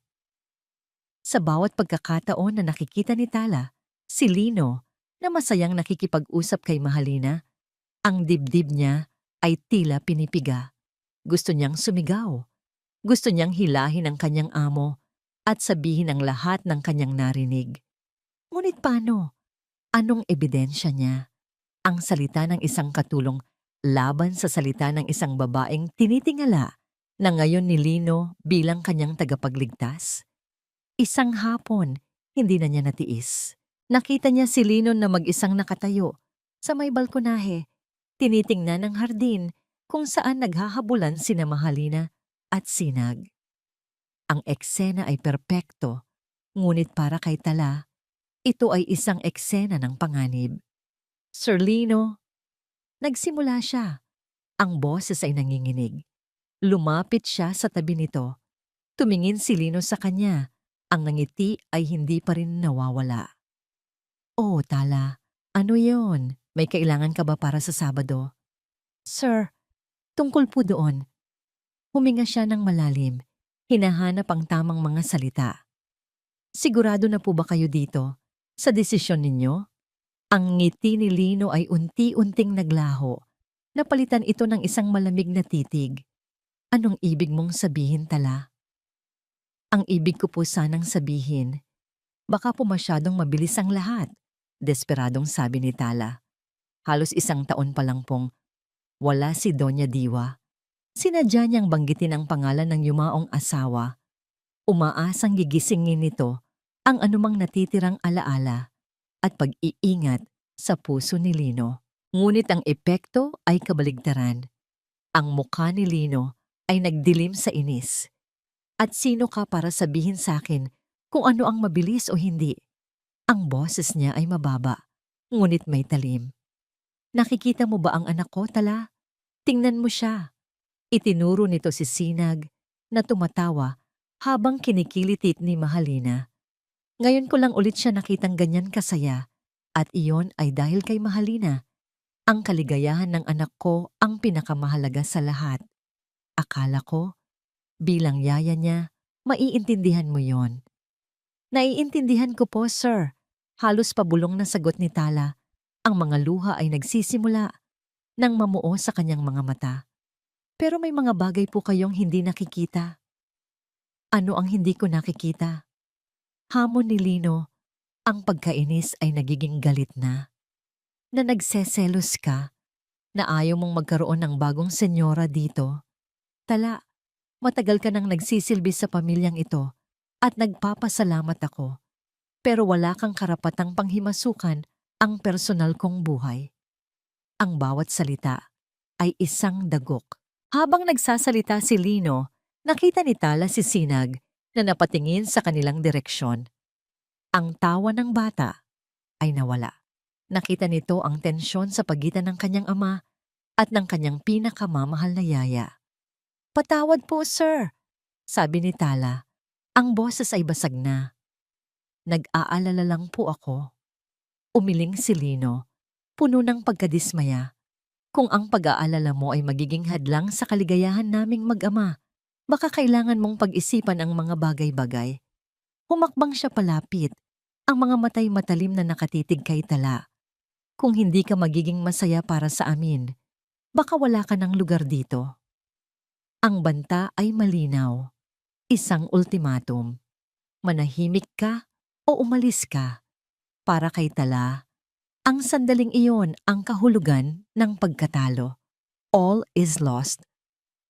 Speaker 1: Sa bawat pagkakataon na nakikita ni Tala, si Lino, na masayang nakikipag-usap kay Mahalina, ang dibdib niya ay tila pinipiga. Gusto niyang sumigaw. Gusto niyang hilahin ang kanyang amo at sabihin ang lahat ng kanyang narinig. Ngunit paano? Anong ebidensya niya? Ang salita ng isang katulong laban sa salita ng isang babaeng tinitingala na ngayon ni Lino bilang kanyang tagapagligtas? Isang hapon, hindi na niya natiis. Nakita niya si Lino na mag-isang nakatayo sa may balkonahe, tinitingnan ng hardin kung saan naghahabulan sina Mahalina at Sinag. Ang eksena ay perpekto, ngunit para kay Tala, ito ay isang eksena ng panganib. Sir Lino, nagsimula siya. Ang boses ay nanginginig. Lumapit siya sa tabi nito. Tumingin si Lino sa kanya. Ang ngiti ay hindi pa rin nawawala. Oh, Tala, ano yon? May kailangan ka ba para sa Sabado? Sir, tungkol po doon. Huminga siya ng malalim. Hinahanap ang tamang mga salita. Sigurado na po ba kayo dito? Sa desisyon ninyo? Ang ngiti ni Lino ay unti-unting naglaho. Napalitan ito ng isang malamig na titig. Anong ibig mong sabihin, Tala? Ang ibig ko po sanang sabihin, baka po masyadong mabilis ang lahat, desperadong sabi ni Tala. Halos 1 taon pa lang pong wala si Doña Diwa. Sinadya niyang banggitin ang pangalan ng yumaong asawa. Umaasang gigisingin nito ang anumang natitirang alaala at pag-iingat sa puso ni Lino. Ngunit ang epekto ay kabaligtaran. Ang mukha ni Lino ay nagdilim sa inis. At sino ka para sabihin sa akin kung ano ang mabilis o hindi? Ang boses niya ay mababa, ngunit may talim. Nakikita mo ba ang anak ko, Tala? Tingnan mo siya. Itinuro nito si Sinag na tumatawa habang kinikilitit ni Mahalina. Ngayon ko lang ulit siya nakitang ganyan kasaya at iyon ay dahil kay Mahalina. Ang kaligayahan ng anak ko ang pinakamahalaga sa lahat. Akala ko, bilang yaya niya, maiintindihan mo yon. Naiintindihan ko po, sir. Halos pabulong na sagot ni Tala. Ang mga luha ay nagsisimula nang mamuo sa kanyang mga mata. Pero may mga bagay po kayong hindi nakikita. Ano ang hindi ko nakikita? Hamon ni Lino, ang pagkainis ay nagiging galit na. Na nagseselos ka, na ayaw mong magkaroon ng bagong senyora dito. Tala, matagal ka nang nagsisilbi sa pamilyang ito at nagpapasalamat ako. Pero wala kang karapatang panghimasukan ang personal kong buhay. Ang bawat salita ay isang dagok. Habang nagsasalita si Lino, nakita ni Tala si Sinag na napatingin sa kanilang direksyon. Ang tawa ng bata ay nawala. Nakita nito ang tensyon sa pagitan ng kanyang ama at ng kanyang pinakamamahal na yaya. Patawad po, sir, sabi ni Tala. Ang boses ay basag na. Nag-aalala lang po ako. Umiling si Lino, puno ng pagkadismaya. Kung ang pag-aalala mo ay magiging hadlang sa kaligayahan naming mag-ama, baka kailangan mong pag-isipan ang mga bagay-bagay. Humakbang siya palapit, ang mga matay matalim na nakatitig kay Tala. Kung hindi ka magiging masaya para sa amin, baka wala ka ng lugar dito. Ang banta ay malinaw. Isang ultimatum. Manahimik ka o umalis ka. Para kay Tala, ang sandaling iyon ang kahulugan ng pagkatalo. All is lost.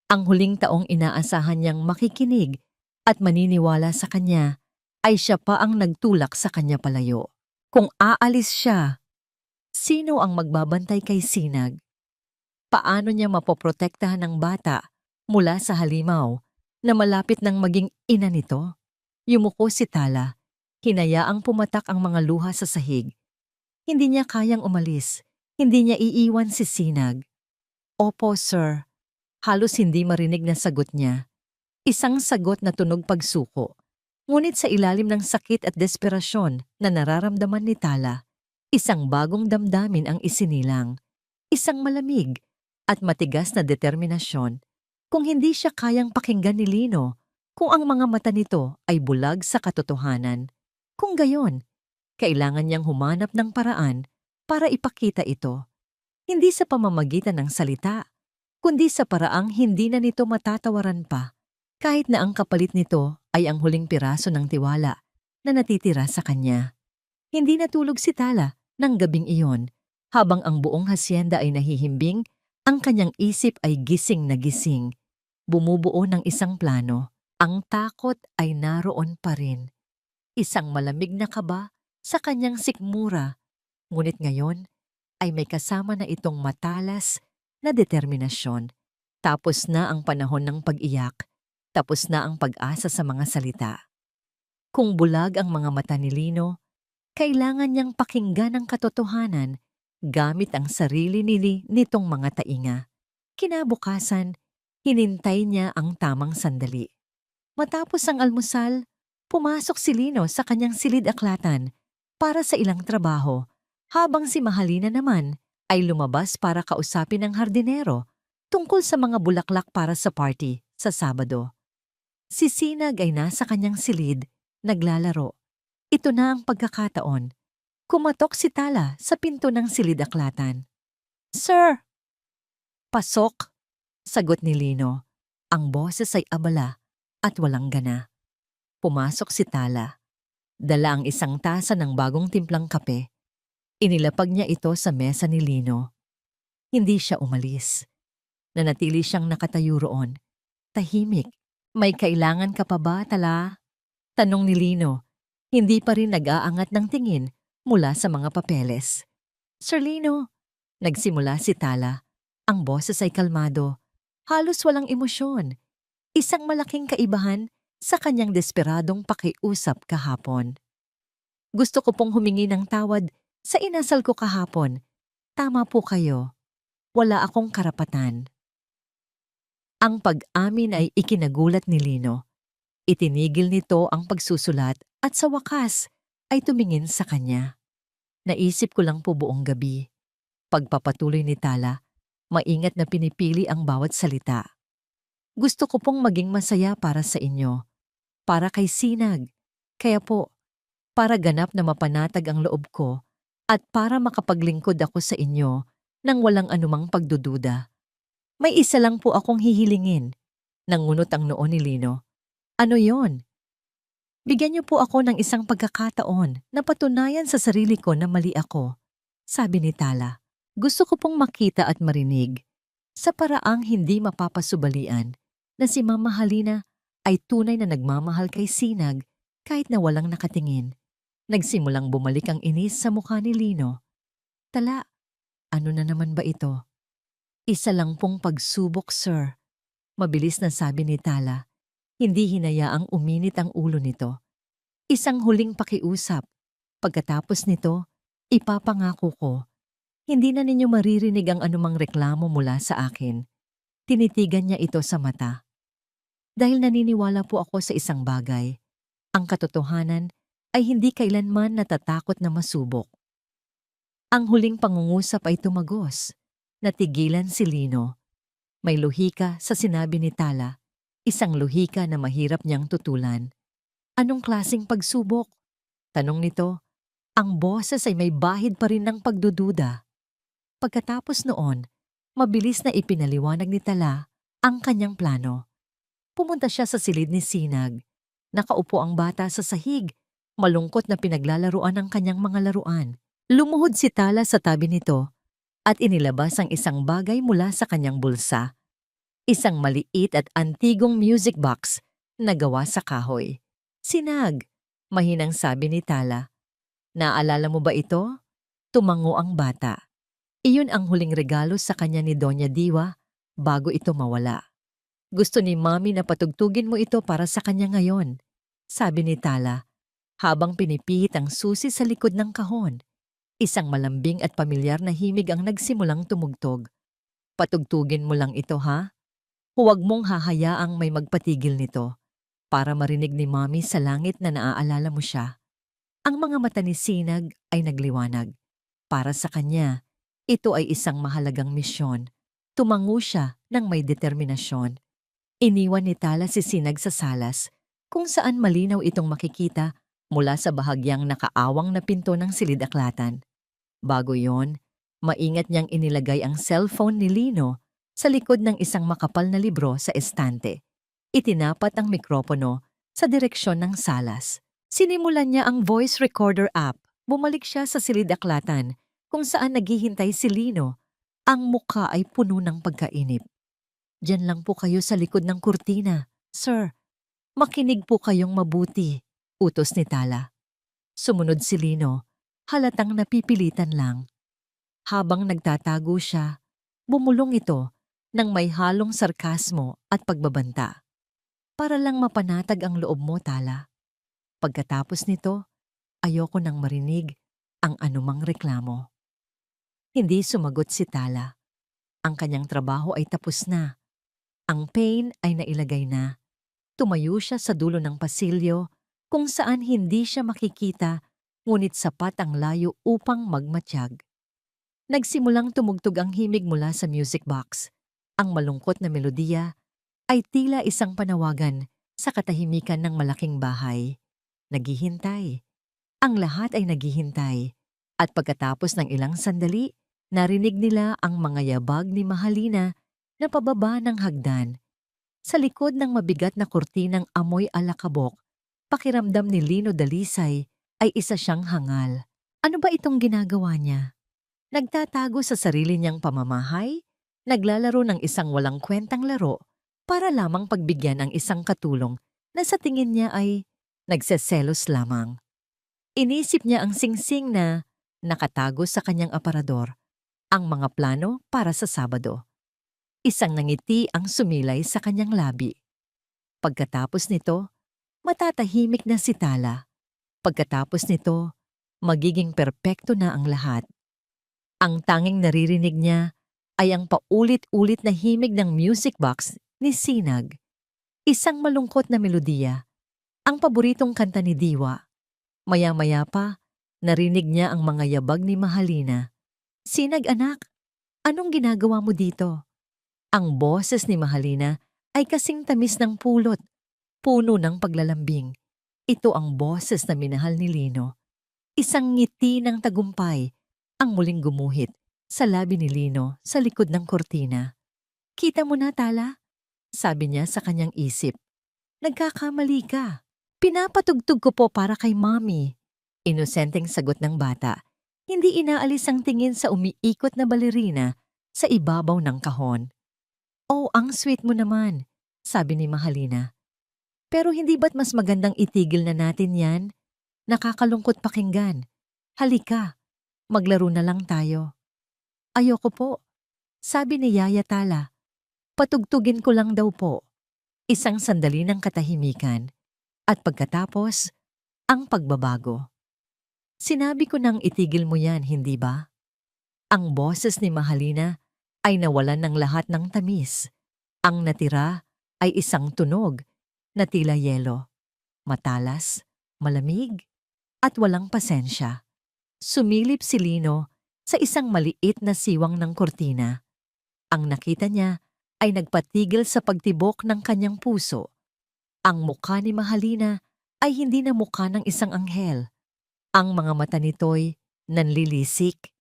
Speaker 1: Ang huling taong inaasahan niyang makikinig at maniniwala sa kanya ay siya pa ang nagtulak sa kanya palayo. Kung aalis siya, sino ang magbabantay kay Sinag? Paano niya mapoprotektahan ng bata mula sa halimaw na malapit ng maging ina nito? Yumuko si Tala, hinayaang pumatak ang mga luha sa sahig. Hindi niya kayang umalis, hindi niya iiwan si Sinag. Opo, sir. Halos hindi marinig na sagot niya. Isang sagot na tunog pagsuko. Ngunit sa ilalim ng sakit at desperasyon na nararamdaman ni Tala, isang bagong damdamin ang isinilang. Isang malamig at matigas na determinasyon. Kung hindi siya kayang pakinggan ni Lino, kung ang mga mata nito ay bulag sa katotohanan, kung gayon, kailangan niyang humanap ng paraan para ipakita ito. Hindi sa pamamagitan ng salita, kundi sa paraang hindi na nito matatawaran pa, kahit na ang kapalit nito ay ang huling piraso ng tiwala na natitira sa kanya. Hindi natulog si Tala ng gabing iyon, habang ang buong hasyenda ay nahihimbing, ang kanyang isip ay gising na gising. Bumubuo ng isang plano, ang takot ay naroon pa rin. Isang malamig na kaba sa kanyang sikmura, ngunit ngayon ay may kasama na itong matalas na determinasyon. Tapos na ang panahon ng pag-iyak, tapos na ang pag-asa sa mga salita. Kung bulag ang mga mata ni Lino, kailangan niyang pakinggan ang katotohanan gamit ang sarili nitong mga tainga. Kinabukasan, hinintay niya ang tamang sandali. Matapos ang almusal, pumasok si Lino sa kanyang silid-aklatan para sa ilang trabaho, habang si Mahalina naman ay lumabas para kausapin ang hardinero tungkol sa mga bulaklak para sa party sa Sabado. Si Sinag ay nasa kanyang silid, naglalaro. Ito na ang pagkakataon. Kumatok si Tala sa pinto ng silid-aklatan. "Sir!" "Pasok," sagot ni Lino. Ang boses ay abala at walang gana. Pumasok si Tala. Dala ang isang tasa ng bagong timplang kape. Inilapag niya ito sa mesa ni Lino. Hindi siya umalis. Nanatili siyang nakatayo roon. Tahimik. "May kailangan ka pa ba, Tala?" tanong ni Lino. Hindi pa rin nag-aangat ng tingin mula sa mga papeles. "Sir Lino," nagsimula si Tala. Ang boses ay kalmado. Halos walang emosyon. Isang malaking kaibahan sa kanyang desperadong pakiusap kahapon. "Gusto ko pong humingi ng tawad sa inasal ko kahapon. Tama po kayo. Wala akong karapatan." Ang pag-amin ay ikinagulat ni Lino. Itinigil nito ang pagsusulat at sa wakas ay tumingin sa kanya. "Naisip ko lang po buong gabi." Pagpapatuloy ni Tala, maingat na pinipili ang bawat salita. "Gusto ko pong maging masaya para sa inyo. Para kay Sinag. Kaya po, para ganap na mapanatag ang loob ko at para makapaglingkod ako sa inyo nang walang anumang pagdududa. May isa lang po akong hihilingin." Nangunot ang noo ni Lino. "Ano yon?" "Bigyan niyo po ako ng isang pagkakataon na patunayan sa sarili ko na mali ako," sabi ni Tala. "Gusto ko pong makita at marinig, sa paraang hindi mapapasubalian, na si Mama Halina ay tunay na nagmamahal kay Sinag kahit na walang nakatingin." Nagsimulang bumalik ang inis sa mukha ni Lino. "Tala, ano na naman ba ito?" "Isa lang pong pagsubok, sir," mabilis na sabi ni Tala. Hindi hinayaang uminit ang ulo nito. "Isang huling pakiusap. Pagkatapos nito, ipapangako ko, hindi na ninyo maririnig ang anumang reklamo mula sa akin." Tinitigan niya ito sa mata. "Dahil naniniwala po ako sa isang bagay. Ang katotohanan ay hindi kailanman natatakot na masubok." Ang huling pangungusap ay tumagos. Natigilan si Lino. May luhika sa sinabi ni Tala. Isang luhika na mahirap niyang tutulan. Anong klaseng pagsubok? Tanong nito. Ang boses ay may bahid pa rin ng pagdududa. Pagkatapos noon, mabilis na ipinaliwanag ni Tala ang kanyang plano. Pumunta siya sa silid ni Sinag. Nakaupo ang bata sa sahig, malungkot na pinaglalaruan ang kanyang mga laruan. Lumuhod si Tala sa tabi nito at inilabas ang isang bagay mula sa kanyang bulsa. Isang maliit at antigong music box na gawa sa kahoy. Sinag, mahinang sabi ni Tala. Naalala mo ba ito? Tumango ang bata. Iyon ang huling regalo sa kanya ni Doña Diwa bago ito mawala. Gusto ni Mami na patugtugin mo ito para sa kanya ngayon, sabi ni Tala, habang pinipihit ang susi sa likod ng kahon. Isang malambing at pamilyar na himig ang nagsimulang tumugtog. Patugtugin mo lang ito, ha? Huwag mong hahayaang may magpatigil nito para marinig ni Mami sa langit na naaalala mo siya. Ang mga mata ni Sinag ay nagliwanag. Para sa kanya, ito ay isang mahalagang misyon. Tumango siya ng may determinasyon. Iniwan ni Tala si Sinag sa salas, kung saan malinaw itong makikita mula sa bahagyang nakaawang na pinto ng silid-aklatan. Bago yon, maingat niyang inilagay ang cellphone ni Lino sa likod ng isang makapal na libro sa estante. Itinapat ang mikropono sa direksyon ng salas. Sinimulan niya ang voice recorder app. Bumalik siya sa silid-aklatan kung saan naghihintay si Lino. Ang mukha ay puno ng pagkainip. Diyan lang po kayo sa likod ng kurtina, sir. Makinig po kayong mabuti, utos ni Tala. Sumunod si Lino, halatang napipilitan lang. Habang nagtatago siya, bumulong ito ng may halong sarkasmo at pagbabanta. Para lang mapanatag ang loob mo, Tala. Pagkatapos nito, ayoko nang marinig ang anumang reklamo. Hindi sumagot si Tala. Ang kanyang trabaho ay tapos na. Ang pain ay nailagay na. Tumayo siya sa dulo ng pasilyo kung saan hindi siya makikita ngunit sapat ang layo upang magmatiyag. Nagsimulang tumugtog ang himig mula sa music box. Ang malungkot na melodiya ay tila isang panawagan sa katahimikan ng malaking bahay. Naghihintay. Ang lahat ay naghihintay. At pagkatapos ng ilang sandali, narinig nila ang mga yabag ni Mahalina na pababa ng hagdan. Sa likod ng mabigat na kurtinang amoy alakabok, pakiramdam ni Lino Dalisay ay isa siyang hangal. Ano ba itong ginagawa niya? Nagtatago sa sarili niyang pamamahay? Naglalaro ng isang walang kwentang laro para lamang pagbigyan ang isang katulong na sa tingin niya ay nagseselos lamang. Inisip niya ang singsing na nakatago sa kanyang aparador, ang mga plano para sa Sabado. Isang nangiti ang sumilay sa kanyang labi. Pagkatapos nito, matatahimik na si Tala. Pagkatapos nito, magiging perpekto na ang lahat. Ang tanging naririnig niya ay ang paulit-ulit na himig ng music box ni Sinag. Isang malungkot na melodiya, ang paboritong kanta ni Diwa. Maya-maya pa, narinig niya ang mga yabag ni Mahalina. Sinag, anak, anong ginagawa mo dito? Ang boses ni Mahalina ay kasing tamis ng pulot, puno ng paglalambing. Ito ang boses na minahal ni Lino. Isang ngiti ng tagumpay ang muling gumuhit sa labi ni Lino sa likod ng kortina. Kita mo na, Tala? Sabi niya sa kanyang isip. Nagkakamali ka. Pinapatugtog ko po para kay Mommy. Inosenteng sagot ng bata. Hindi inaalis ang tingin sa umiikot na balerina sa ibabaw ng kahon. Oh, ang sweet mo naman, sabi ni Mahalina. Pero hindi ba't mas magandang itigil na natin yan? Nakakalungkot pakinggan. Halika, maglaro na lang tayo. Ayoko po, sabi ni Yaya Tala. Patugtugin ko lang daw po. Isang sandali ng katahimikan at pagkatapos, ang pagbabago. Sinabi ko nang itigil mo yan, hindi ba? Ang boses ni Mahalina ay nawalan ng lahat ng tamis. Ang natira ay isang tunog na tila yelo. Matalas, malamig, at walang pasensya. Sumilip si Lino sa isang maliit na siwang ng kortina. Ang nakita niya ay nagpatigil sa pagtibok ng kanyang puso. Ang mukha ni Mahalina ay hindi na mukha ng isang anghel. Ang mga mata nito'y nanlilisik.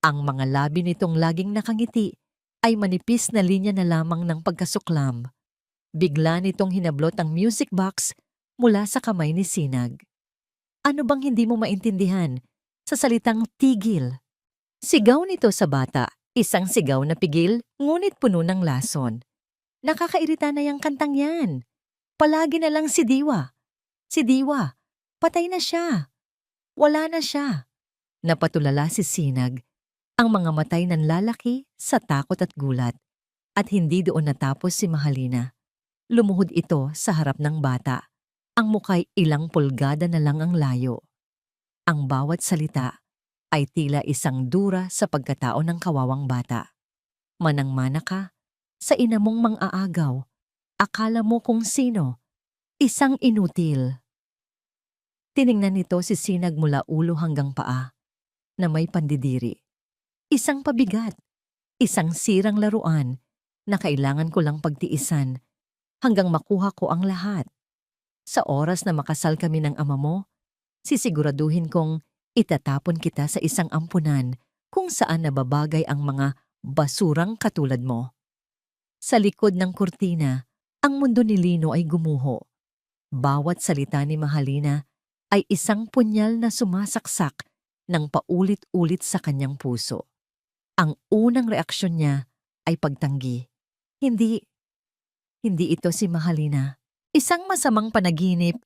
Speaker 1: Ang mga labi nitong laging nakangiti ay manipis na linya na lamang ng pagkasuklam. Bigla nitong hinablot ang music box mula sa kamay ni Sinag. Ano bang hindi mo maintindihan sa salitang tigil? Sigaw nito sa bata, isang sigaw na pigil ngunit puno ng lason. Nakakairita na yung kantang yan. Palagi na lang si Diwa. Si Diwa, patay na siya. Wala na siya. Napatulala si Sinag. Ang mga matay nanlalaki sa takot at gulat. At hindi doon natapos si Mahalina. Lumuhod ito sa harap ng bata. Ang muka'y ilang pulgada na lang ang layo. Ang bawat salita ay tila isang dura sa pagkatao ng kawawang bata. Manang-mana ka sa ina mong mang-aagaw. Akala mo kung sino, isang inutil. Tiningnan nito si Sinag mula ulo hanggang paa, na may pandidiri. Isang pabigat, isang sirang laruan na kailangan ko lang pagtiisan hanggang makuha ko ang lahat. Sa oras na makasal kami ng ama mo, sisiguraduhin kong itatapon kita sa isang ampunan kung saan nababagay ang mga basurang katulad mo. Sa likod ng kurtina, ang mundo ni Lino ay gumuho. Bawat salita ni Mahalina ay isang punyal na sumasaksak ng paulit-ulit sa kanyang puso. Ang unang reaksyon niya ay pagtanggi. Hindi ito si Mahalina. Isang masamang panaginip,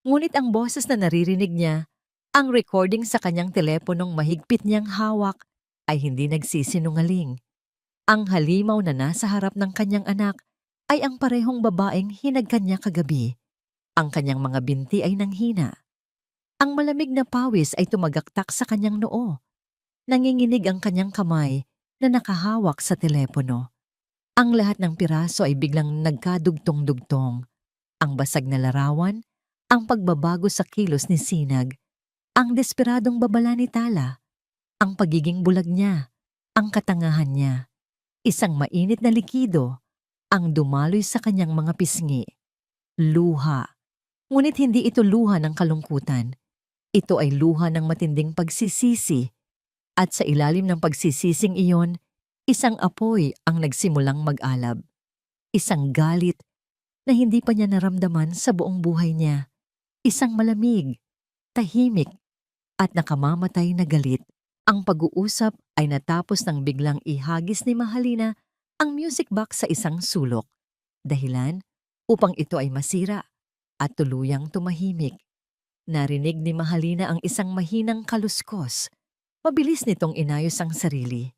Speaker 1: ngunit ang boses na naririnig niya, ang recording sa kanyang teleponong mahigpit niyang hawak, ay hindi nagsisinungaling. Ang halimaw na nasa harap ng kanyang anak ay ang parehong babaeng hinagkan niya kagabi. Ang kanyang mga binti ay nanghina. Ang malamig na pawis ay tumagaktak sa kanyang noo. Nanginginig ang kanyang kamay na nakahawak sa telepono. Ang lahat ng piraso ay biglang nagkadugtong-dugtong. Ang basag na larawan, ang pagbabago sa kilos ni Sinag, ang desperadong babala ni Tala, ang pagiging bulag niya, ang katangahan niya. Isang mainit na likido, ang dumaloy sa kanyang mga pisngi. Luha. Ngunit hindi ito luha ng kalungkutan. Ito ay luha ng matinding pagsisisi. At sa ilalim ng pagsisising iyon, isang apoy ang nagsimulang mag-alab. Isang galit na hindi pa niya naramdaman sa buong buhay niya. Isang malamig, tahimik, at nakamamatay na galit. Ang pag-uusap ay natapos nang biglang ihagis ni Mahalina ang music box sa isang sulok. Dahilan upang ito ay masira at tuluyang tumahimik. Narinig ni Mahalina ang isang mahinang kaluskos. Mabilis nitong inayos ang sarili.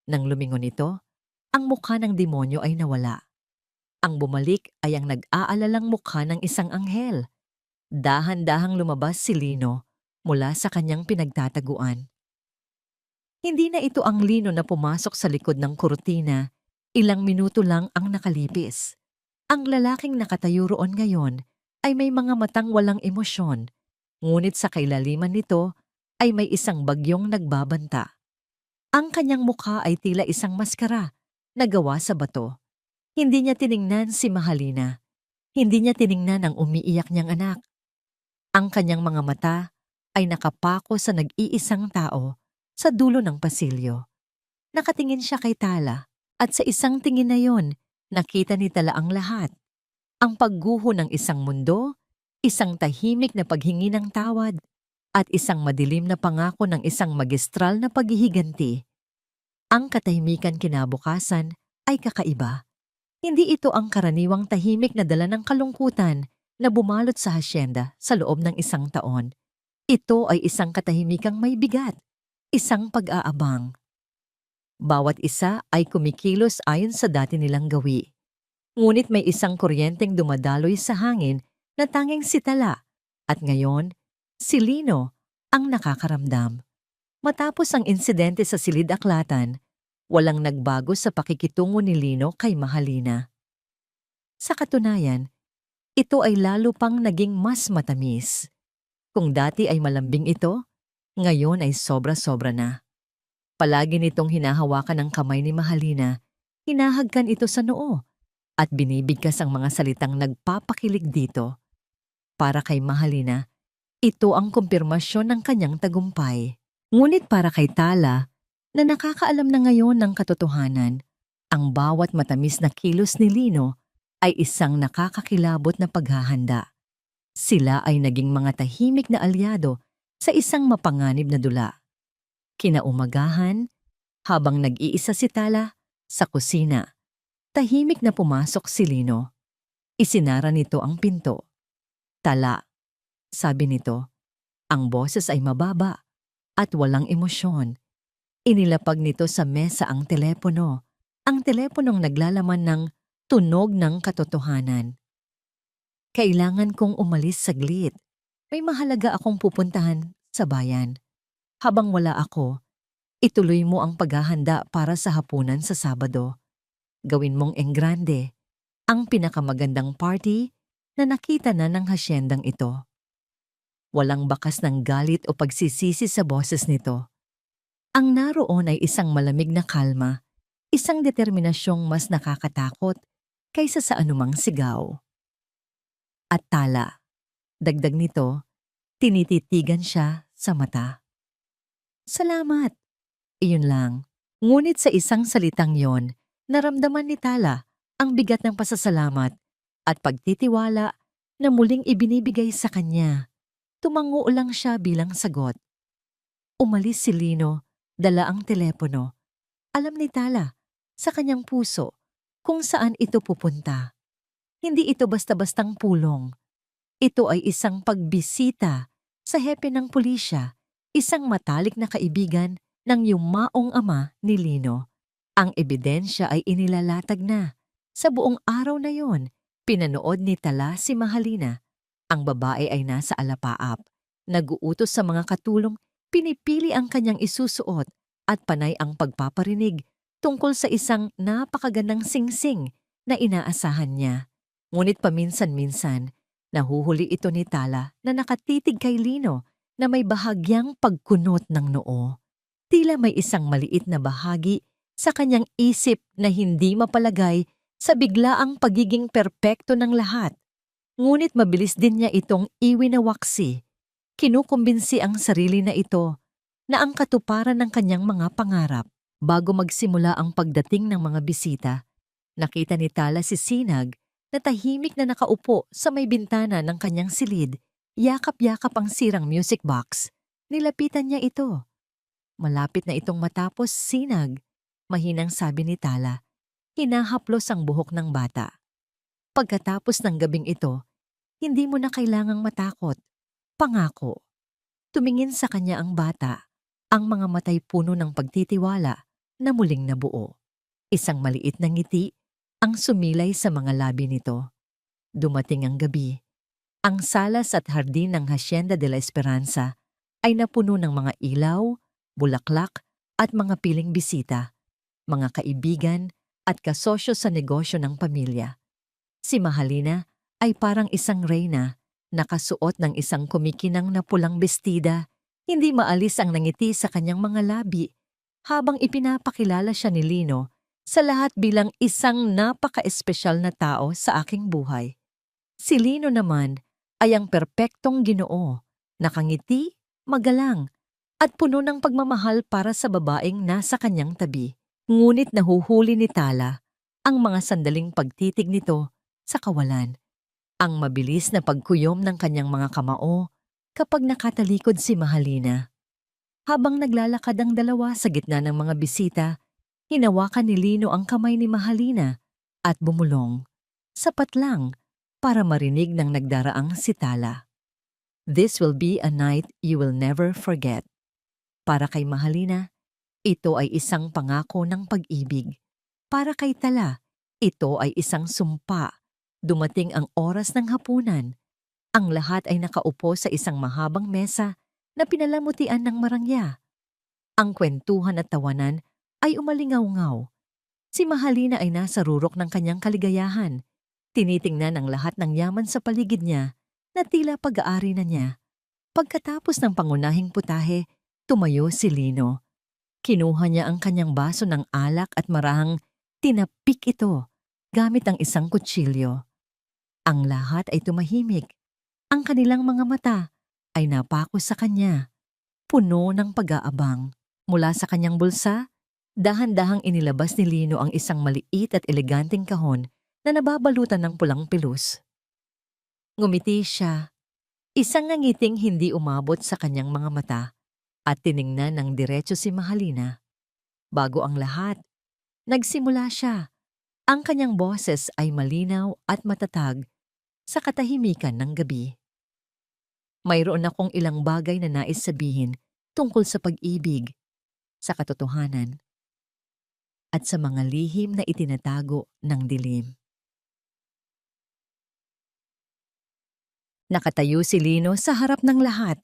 Speaker 1: Nang lumingon ito, ang mukha ng demonyo ay nawala. Ang bumalik ay ang nag-aalalang mukha ng isang anghel. Dahan-dahang lumabas si Lino mula sa kanyang pinagtataguan. Hindi na ito ang Lino na pumasok sa likod ng kurtina. Ilang minuto lang ang nakalipis. Ang lalaking nakatayo roon ngayon ay may mga matang walang emosyon, ngunit sa kailaliman nito ay may isang bagyong nagbabanta. Ang kanyang mukha ay tila isang maskara na gawa sa bato. Hindi niya tiningnan si Mahalina. Hindi niya tiningnan ang umiiyak niyang anak. Ang kanyang mga mata ay nakapako sa nag-iisang tao sa dulo ng pasilyo. Nakatingin siya kay Tala at sa isang tingin na yon, nakita ni Tala ang lahat. Ang pagguho ng isang mundo, isang tahimik na paghingi ng tawad, at isang madilim na pangako ng isang magistral na paghihiganti. Ang katahimikan kinabukasan ay kakaiba. Hindi ito ang karaniwang tahimik na dala ng kalungkutan na bumalot sa hasyenda sa loob ng isang taon. Ito ay isang katahimikang may bigat, isang pag-aabang. Bawat isa ay kumikilos ayon sa dati nilang gawi. Ngunit may isang kuryenteng dumadaloy sa hangin na tanging si Tala, at ngayon, si Lino ang nakakaramdam. Matapos ang insidente sa Silid-Aklatan, walang nagbago sa pakikitungo ni Lino kay Mahalina. Sa katunayan, ito ay lalo pang naging mas matamis. Kung dati ay malambing ito, ngayon ay sobra-sobra na. Palagi nitong hinahawakan ang kamay ni Mahalina, Hinahagkan ito sa noo at binibigkas ang mga salitang nagpapakilig dito. Para kay Mahalina, ito ang kumpirmasyon ng kanyang tagumpay. Ngunit para kay Tala, na nakakaalam na ngayon ng katotohanan, ang bawat matamis na kilos ni Lino ay isang nakakakilabot na paghahanda. Sila ay naging mga tahimik na alyado sa isang mapanganib na dula. Kinaumagahan, habang nag-iisa si Tala sa kusina, tahimik na pumasok si Lino. Isinara nito ang pinto. Tala, sabi nito, ang boses ay mababa at walang emosyon. Inilapag nito sa mesa ang teleponong naglalaman ng tunog ng katotohanan. Kailangan kong umalis saglit. May mahalaga akong pupuntahan sa bayan. Habang wala ako, ituloy mo ang paghahanda para sa hapunan sa Sabado. Gawin mong enggrande, ang pinakamagandang party na nakita na ng hasyendang ito. Walang bakas ng galit o pagsisisi sa boses nito. Ang naroon ay isang malamig na kalma, isang determinasyong mas nakakatakot kaysa sa anumang sigaw. At Tala, dagdag nito, tinititigan siya sa mata. Salamat. Iyon lang. Ngunit sa isang salitang yon, naramdaman ni Tala ang bigat ng pasasalamat at pagtitiwala na muling ibinibigay sa kanya. Tumango lang siya bilang sagot. Umalis si Lino, dala ang telepono. Alam ni Tala, sa kanyang puso, kung saan ito pupunta. Hindi ito basta-bastang pulong. Ito ay isang pagbisita sa hepe ng pulisya, isang matalik na kaibigan ng yumaong ama ni Lino. Ang ebidensya ay inilalatag na. Sa buong araw na yon, pinanood ni Tala si Mahalina. Ang babae ay nasa alapaap. Nag-uutos sa mga katulong, pinipili ang kanyang isusuot at panay ang pagpaparinig tungkol sa isang napakagandang singsing na inaasahan niya. Ngunit paminsan-minsan, nahuhuli ito ni Tala na nakatitig kay Lino na may bahagyang pagkunot ng noo. Tila may isang maliit na bahagi sa kanyang isip na hindi mapalagay sa biglaang pagiging perpekto ng lahat. Ngunit mabilis din niya itong iwinawaksi. Kinukumbinsi ang sarili na ito na ang katuparan ng kanyang mga pangarap. Bago magsimula ang pagdating ng mga bisita, nakita ni Tala si Sinag na tahimik na nakaupo sa may bintana ng kanyang silid. Yakap-yakap ang sirang music box. Nilapitan niya ito. Malapit na itong matapos, Sinag, mahinang sabi ni Tala. Hinahaplos ang buhok ng bata. Pagkatapos ng gabing ito, hindi mo na kailangang matakot. Pangako. Tumingin sa kanya ang bata, ang mga matay puno ng pagtitiwala na muling nabuo. Isang maliit na ngiti ang sumilay sa mga labi nito. Dumating ang gabi. Ang salas at hardin ng Hacienda de la Esperanza ay napuno ng mga ilaw, bulaklak at mga piling bisita, mga kaibigan at kasosyo sa negosyo ng pamilya. Si Mahalina ay parang isang reyna, nakasuot ng isang kumikinang na pulang bestida, hindi maalis ang nangiti sa kanyang mga labi habang ipinapakilala siya ni Lino sa lahat bilang isang napaka-espesyal na tao sa aking buhay. Si Lino naman ay ang perpektong Ginoo, nakangiti, magalang, at puno ng pagmamahal para sa babaeng nasa kanyang tabi. Ngunit nahuhuli ni Tala ang mga sandaling pagtitig nito sa kawalan. Ang mabilis na pagkuyom ng kanyang mga kamao kapag nakatalikod si Mahalina. Habang naglalakad ang dalawa sa gitna ng mga bisita, hinawakan ni Lino ang kamay ni Mahalina at bumulong. Sapat lang para marinig ng nagdaraang si Tala. This will be a night you will never forget. Para kay Mahalina, ito ay isang pangako ng pag-ibig. Para kay Tala, ito ay isang sumpa. Dumating ang oras ng hapunan. Ang lahat ay nakaupo sa isang mahabang mesa na pinalamutian ng marangya. Ang kwentuhan at tawanan ay umalingaw-ngaw. Si Mahalina ay nasa rurok ng kanyang kaligayahan. Tinitingnan ang lahat ng yaman sa paligid niya na tila pag-aari na niya. Pagkatapos ng pangunahing putahe, tumayo si Lino. Kinuha niya ang kanyang baso ng alak at marahang tinapik ito gamit ang isang kutsilyo. Ang lahat ay tumahimik. Ang kanilang mga mata ay napako sa kanya, puno ng pag-aabang. Mula sa kanyang bulsa, dahan-dahang inilabas ni Lino ang isang maliit at eleganteng kahon na nababalutan ng pulang pilus. Ngumiti siya, isang ngangiting hindi umabot sa kanyang mga mata, at tiningnan ng diretso si Mahalina. Bago ang lahat, nagsimula siya. Ang kanyang boses ay malinaw at matatag sa katahimikan ng gabi. Mayroon akong ilang bagay na nais sabihin tungkol sa pag-ibig, sa katotohanan, at sa mga lihim na itinatago ng dilim. Nakatayo si Lino sa harap ng lahat.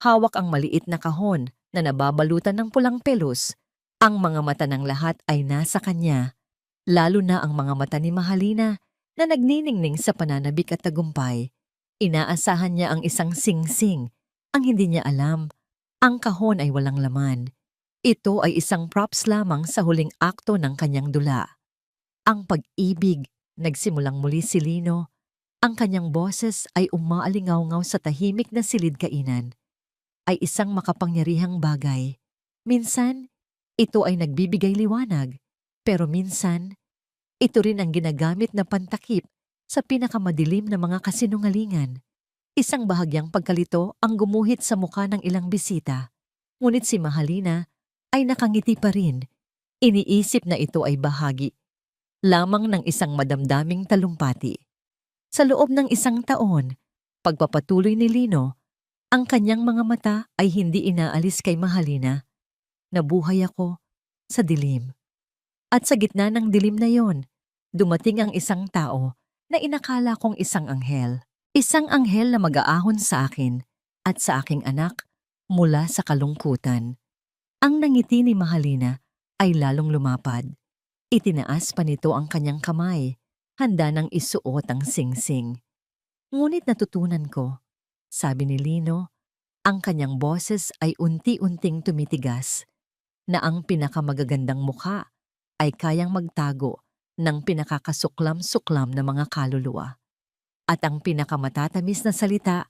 Speaker 1: Hawak ang maliit na kahon na nababalutan ng pulang pelos. Ang mga mata ng lahat ay nasa kanya, lalo na ang mga mata ni Mahalina na nagniningning sa pananabik at tagumpay. Inaasahan niya ang isang singsing. Ang hindi niya alam, ang kahon ay walang laman. Ito ay isang props lamang sa huling akto ng kanyang dula. Ang pag-ibig, nagsimulang muli si Lino. Ang kanyang boses ay umaalingaw-ngaw sa tahimik na silid-kainan. Ay isang makapangyarihang bagay. Minsan, ito ay nagbibigay liwanag. Pero minsan, ito rin ang ginagamit na pantakip sa pinakamadilim na mga kasinungalingan. Isang bahagyang pagkalito ang gumuhit sa mukha ng ilang bisita. Ngunit si Mahalina ay nakangiti pa rin. Iniisip na ito ay bahagi lamang ng isang madamdaming talumpati. Sa loob ng isang taon, pagpapatuloy ni Lino, ang kanyang mga mata ay hindi inaalis kay Mahalina. Nabuhay ako sa dilim. At sa gitna ng dilim na yon, dumating ang isang tao na inakala kong isang anghel. Isang anghel na mag-aahon sa akin at sa aking anak mula sa kalungkutan. Ang nangiti ni Mahalina ay lalong lumapad. Itinaas pa nito ang kanyang kamay, handa nang isuot ang singsing. Ngunit natutunan ko, sabi ni Lino, ang kanyang boses ay unti-unting tumitigas, na ang pinakamagagandang mukha ay kayang magtago ng pinakakasuklam-suklam na mga kaluluwa. At ang pinakamatatamis na salita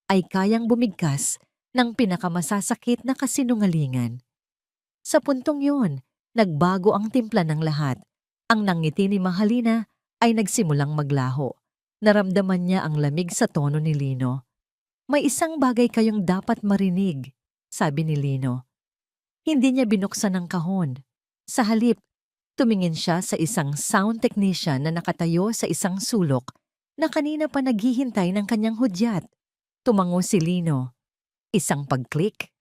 Speaker 1: ay kayang bumigkas ng pinakamasasakit na kasinungalingan. Sa puntong yon, nagbago ang timpla ng lahat. Ang nangiti ni Mahalina ay nagsimulang maglaho. Naramdaman niya ang lamig sa tono ni Lino. May isang bagay kayong dapat marinig, sabi ni Lino. Hindi niya binuksan ang kahon. Sa halip, tumingin siya sa isang sound technician na nakatayo sa isang sulok na kanina pa naghihintay ng kanyang hudyat. Tumango si Lino. Isang pag-click.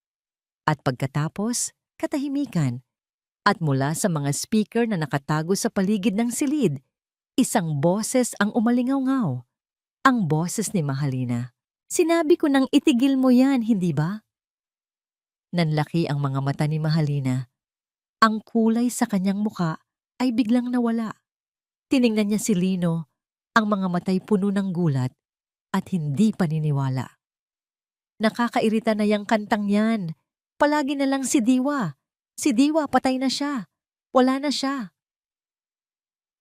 Speaker 1: At pagkatapos, katahimikan. At mula sa mga speaker na nakatago sa paligid ng silid, isang boses ang umalingaw-ngaw. Ang boses ni Mahalina. Sinabi ko nang itigil mo yan, hindi ba? Nanlaki ang mga mata ni Mahalina. Ang kulay sa kanyang muka ay biglang nawala. Tiningnan niya si Lino, ang mga matay puno ng gulat at hindi paniniwala. Nakakairita na yang kantang yan. Palagi na lang si Diwa. Si Diwa, patay na siya. Wala na siya.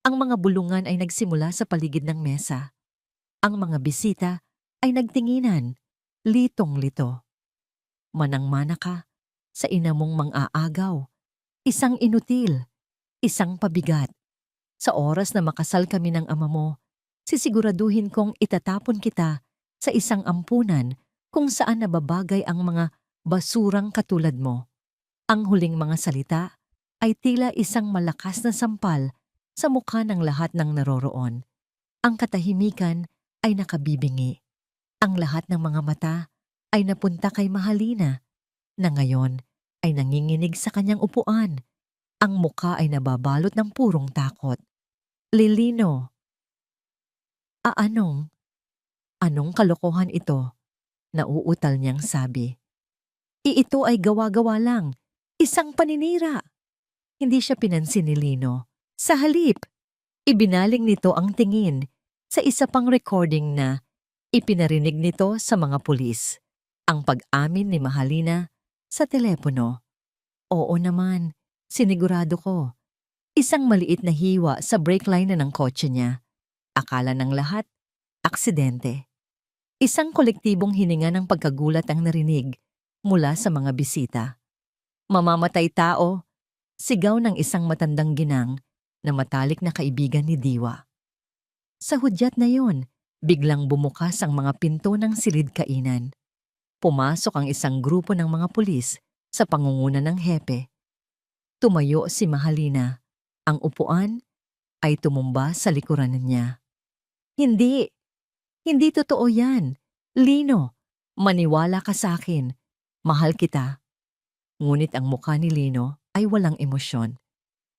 Speaker 1: Ang mga bulungan ay nagsimula sa paligid ng mesa. Ang mga bisita ay nagtinginan, litong-lito. Manang-mana ka sa ina mong mang-aagaw. Isang inutil, isang pabigat. Sa oras na makasal kami ng ama mo, sisiguraduhin kong itatapon kita sa isang ampunan kung saan nababagay ang mga basurang katulad mo. Ang huling mga salita ay tila isang malakas na sampal sa mukha ng lahat ng naroroon. Ang katahimikan ay nakabibingi. Ang lahat ng mga mata ay napunta kay Mahalina, na ngayon ay nanginginig sa kanyang upuan. Ang mukha ay nababalot ng purong takot. Lilino. Anong? Anong kalokohan ito? Nauutal niyang sabi. Ito ay gawa-gawa lang. Isang paninira. Hindi siya pinansin ni Lino. Sa halip, ibinaling nito ang tingin sa isa pang recording na ipinarinig nito sa mga pulis. Ang pag-amin ni Mahalina sa telepono. Oo naman, sinigurado ko. Isang maliit na hiwa sa brake line na ng kotse niya. Akala ng lahat, aksidente. Isang kolektibong hininga ng pagkagulat ang narinig mula sa mga bisita. Mamamatay tao, sigaw ng isang matandang ginang na matalik na kaibigan ni Diwa. Sa hudyat na yon, biglang bumukas ang mga pinto ng silid kainan. Pumasok ang isang grupo ng mga pulis sa pangunguna ng hepe. Tumayo si Mahalina. Ang upuan ay tumumba sa likuran niya. Hindi! Hindi totoo yan. Lino, maniwala ka sa akin. Mahal kita. Ngunit ang mukha ni Lino ay walang emosyon.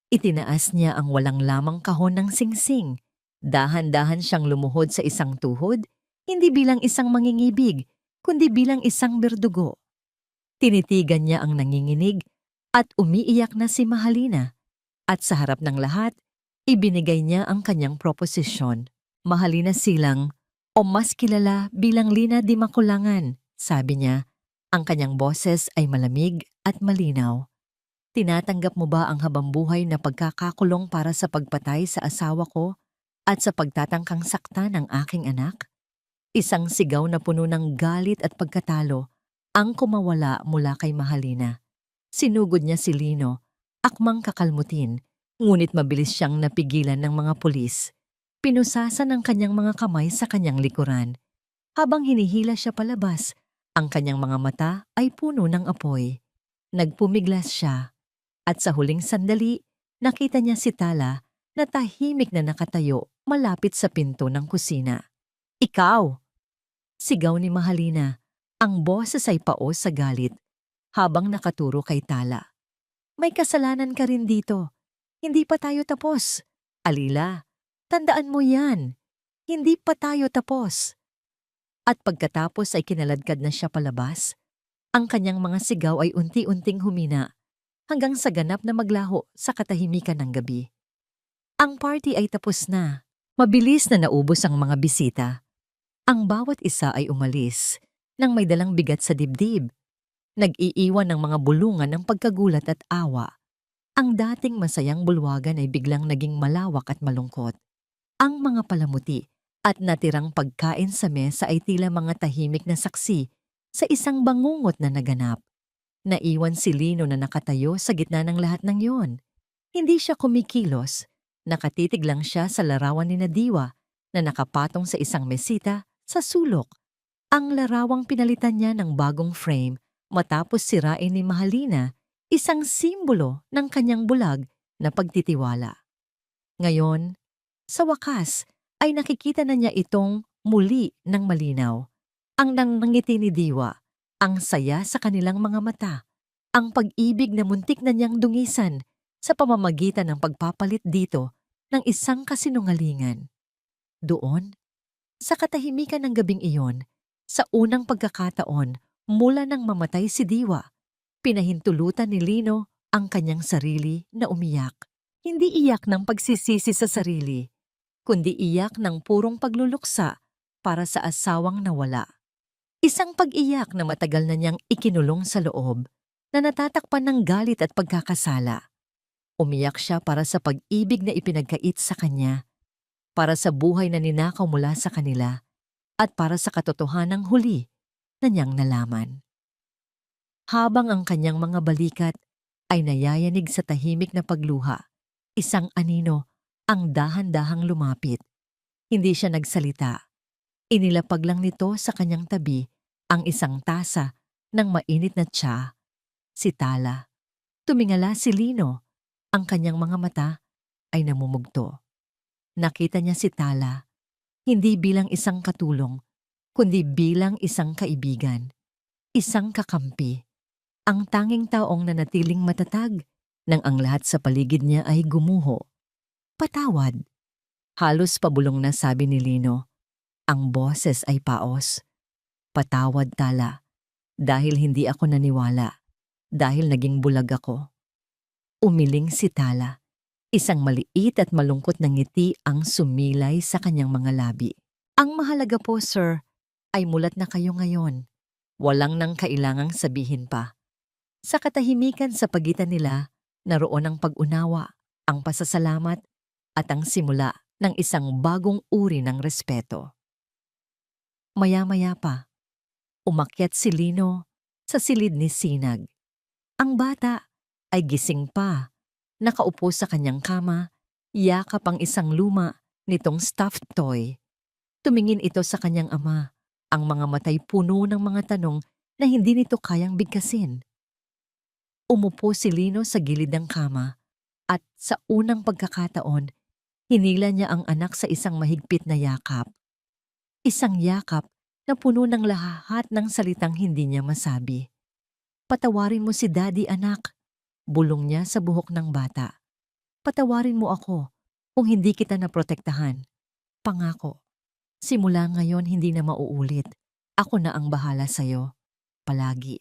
Speaker 1: Itinaas niya ang walang lamang kahon ng singsing. Dahan-dahan siyang lumuhod sa isang tuhod, hindi bilang isang mangingibig, kundi bilang isang berdugo. Tinitigan niya ang nanginginig at umiiyak na si Mahalina. At sa harap ng lahat, ibinigay niya ang kanyang proposisyon. Mahalina Silang, o mas kilala bilang Lina di Makulangan, sabi niya. Ang kanyang boses ay malamig at malinaw. Tinatanggap mo ba ang habambuhay na pagkakakulong para sa pagpatay sa asawa ko at sa pagtatangkang sakta ng aking anak? Isang sigaw na puno ng galit at pagkatalo ang kumawala mula kay Mahalina. Sinugod niya si Lino, akmang kakalmutin, ngunit mabilis siyang napigilan ng mga pulis. Pinusasan ang kanyang mga kamay sa kanyang likuran. Habang hinihila siya palabas, ang kanyang mga mata ay puno ng apoy. Nagpumiglas siya, at sa huling sandali, nakita niya si Tala na tahimik na nakatayo malapit sa pinto ng kusina. Ikaw! Sigaw ni Mahalina. Ang boses ay paos sa galit, habang nakaturo kay Tala. May kasalanan ka rin dito. Hindi pa tayo tapos. Alila, tandaan mo yan. Hindi pa tayo tapos. At pagkatapos ay kinaladkad na siya palabas. Ang kanyang mga sigaw ay unti-unting humina hanggang sa ganap na maglaho sa katahimikan ng gabi. Ang party ay tapos na. Mabilis na naubos ang mga bisita. Ang bawat isa ay umalis nang may dalang bigat sa dibdib. Nag-iiwan ng mga bulungan ng pagkagulat at awa. Ang dating masayang bulwagan ay biglang naging malawak at malungkot. Ang mga palamuti at natirang pagkain sa mesa ay tila mga tahimik na saksi sa isang bangungot na naganap. Naiwan si Lino na nakatayo sa gitna ng lahat ng yon. Hindi siya kumikilos. Nakatitig lang siya sa larawan ni Diwa na nakapatong sa isang mesita sa sulok. Ang larawang pinalitan niya ng bagong frame matapos sirain ni Mahalina, isang simbolo ng kanyang bulag na pagtitiwala. Ngayon, sa wakas, ay nakikita na niya itong muli ng malinaw. Ang nangangiti ni Diwa, ang saya sa kanilang mga mata, ang pag-ibig na muntik na niyang dungisan sa pamamagitan ng pagpapalit dito ng isang kasinungalingan. Doon, sa katahimikan ng gabing iyon, sa unang pagkakataon mula nang mamatay si Diwa, pinahintulutan ni Lino ang kanyang sarili na umiyak. Hindi iyak ng pagsisisi sa sarili, kundi iyak ng purong pagluluksa para sa asawang nawala. Isang pag-iyak na matagal na niyang ikinulong sa loob, na natatakpan ng galit at pagkakasala. Umiyak siya para sa pag-ibig na ipinagkait sa kanya, para sa buhay na ninakaw mula sa kanila, at para sa katotohanang huli na niyang nalaman. Habang ang kanyang mga balikat ay nayayanig sa tahimik na pagluha, isang anino ang dahan-dahang lumapit. Hindi siya nagsalita. Inilapag lang nito sa kanyang tabi ang isang tasa ng mainit na tsa. Si Tala. Tumingala si Lino. Ang kanyang mga mata ay namumugto. Nakita niya si Tala, hindi bilang isang katulong, kundi bilang isang kaibigan, isang kakampi, ang tanging taong nanatiling matatag nang ang lahat sa paligid niya ay gumuho. Patawad. Halos pabulong na sabi ni Lino. Ang boses ay paos. Patawad, Tala, dahil hindi ako naniwala, dahil naging bulag ako. Umiling si Tala. Isang maliit at malungkot na ngiti ang sumilay sa kanyang mga labi. Ang mahalaga po, sir, ay mulat na kayo ngayon. Walang nang kailangang sabihin pa. Sa katahimikan sa pagitan nila, naroon ang pag-unawa, ang pasasalamat at ang simula ng isang bagong uri ng respeto. Maya-maya pa, umakyat si Lino sa silid ni Sinag. Ang bata ay gising pa, nakaupo sa kanyang kama, yakap ang isang luma nitong stuffed toy. Tumingin ito sa kanyang ama, ang mga matay puno ng mga tanong na hindi nito kayang bigkasin. Umupo si Lino sa gilid ng kama at sa unang pagkakataon, hinila niya ang anak sa isang mahigpit na yakap. Isang yakap na puno ng lahat ng salitang hindi niya masabi. Patawarin mo si Daddy, anak, bulong niya sa buhok ng bata. Patawarin mo ako kung hindi kita naprotektahan. Pangako, simula ngayon hindi na mauulit. Ako na ang bahala sa'yo. Palagi.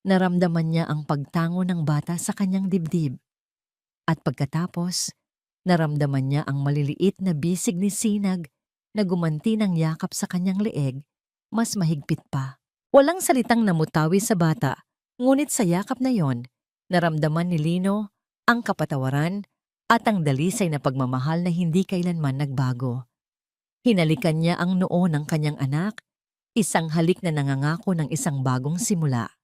Speaker 1: Naramdaman niya ang pagtango ng bata sa kanyang dibdib. At pagkatapos, naramdaman niya ang maliliit na bisig ni Sinag na gumanti ng yakap sa kanyang leeg, mas mahigpit pa. Walang salitang namutawi sa bata, ngunit sa yakap na yon, naramdaman ni Lino ang kapatawaran at ang dalisay na pagmamahal na hindi kailanman nagbago. Hinalikan niya ang noo ng kanyang anak, isang halik na nangangako ng isang bagong simula.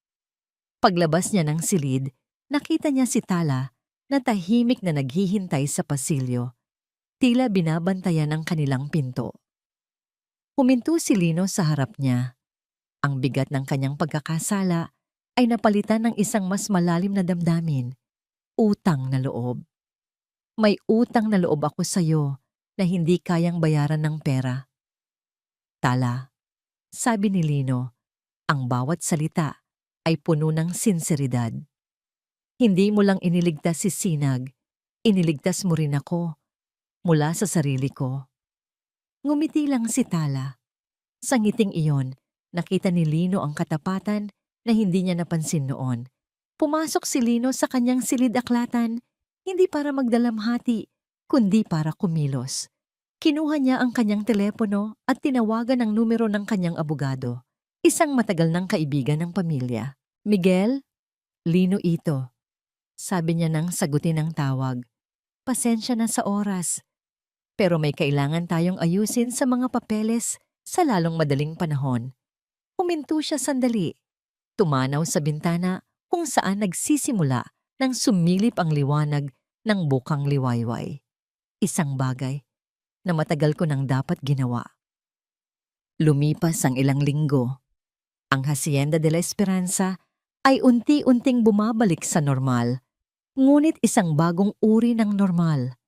Speaker 1: Paglabas niya ng silid, nakita niya si Tala na tahimik na naghihintay sa pasilyo, tila binabantayan ang kanilang pinto. Huminto si Lino sa harap niya. Ang bigat ng kanyang pagkakasala ay napalitan ng isang mas malalim na damdamin, utang na loob. May utang na loob ako sa'yo na hindi kayang bayaran ng pera. Tala, sabi ni Lino, ang bawat salita ay puno ng sinseridad. Hindi mo lang iniligtas si Sinag, iniligtas mo rin ako mula sa sarili ko. Ngumiti lang si Tala. Sa ngiting iyon, nakita ni Lino ang katapatan na hindi niya napansin noon. Pumasok si Lino sa kanyang silid-aklatan, hindi para magdalamhati, kundi para kumilos. Kinuha niya ang kanyang telepono at tinawagan ang numero ng kanyang abogado, isang matagal ng kaibigan ng pamilya. Miguel, Lino ito. Sabi niya nang sagutin ang tawag. Pasensya na sa oras. Pero may kailangan tayong ayusin sa mga papeles sa lalong madaling panahon. Huminto siya sandali. Tumanaw sa bintana kung saan nagsisimula nang sumilip ang liwanag ng bukang liwayway. Isang bagay na matagal ko nang dapat ginawa. Lumipas ang ilang linggo. Ang Hacienda de la Esperanza ay unti-unting bumabalik sa normal, ngunit isang bagong uri ng normal.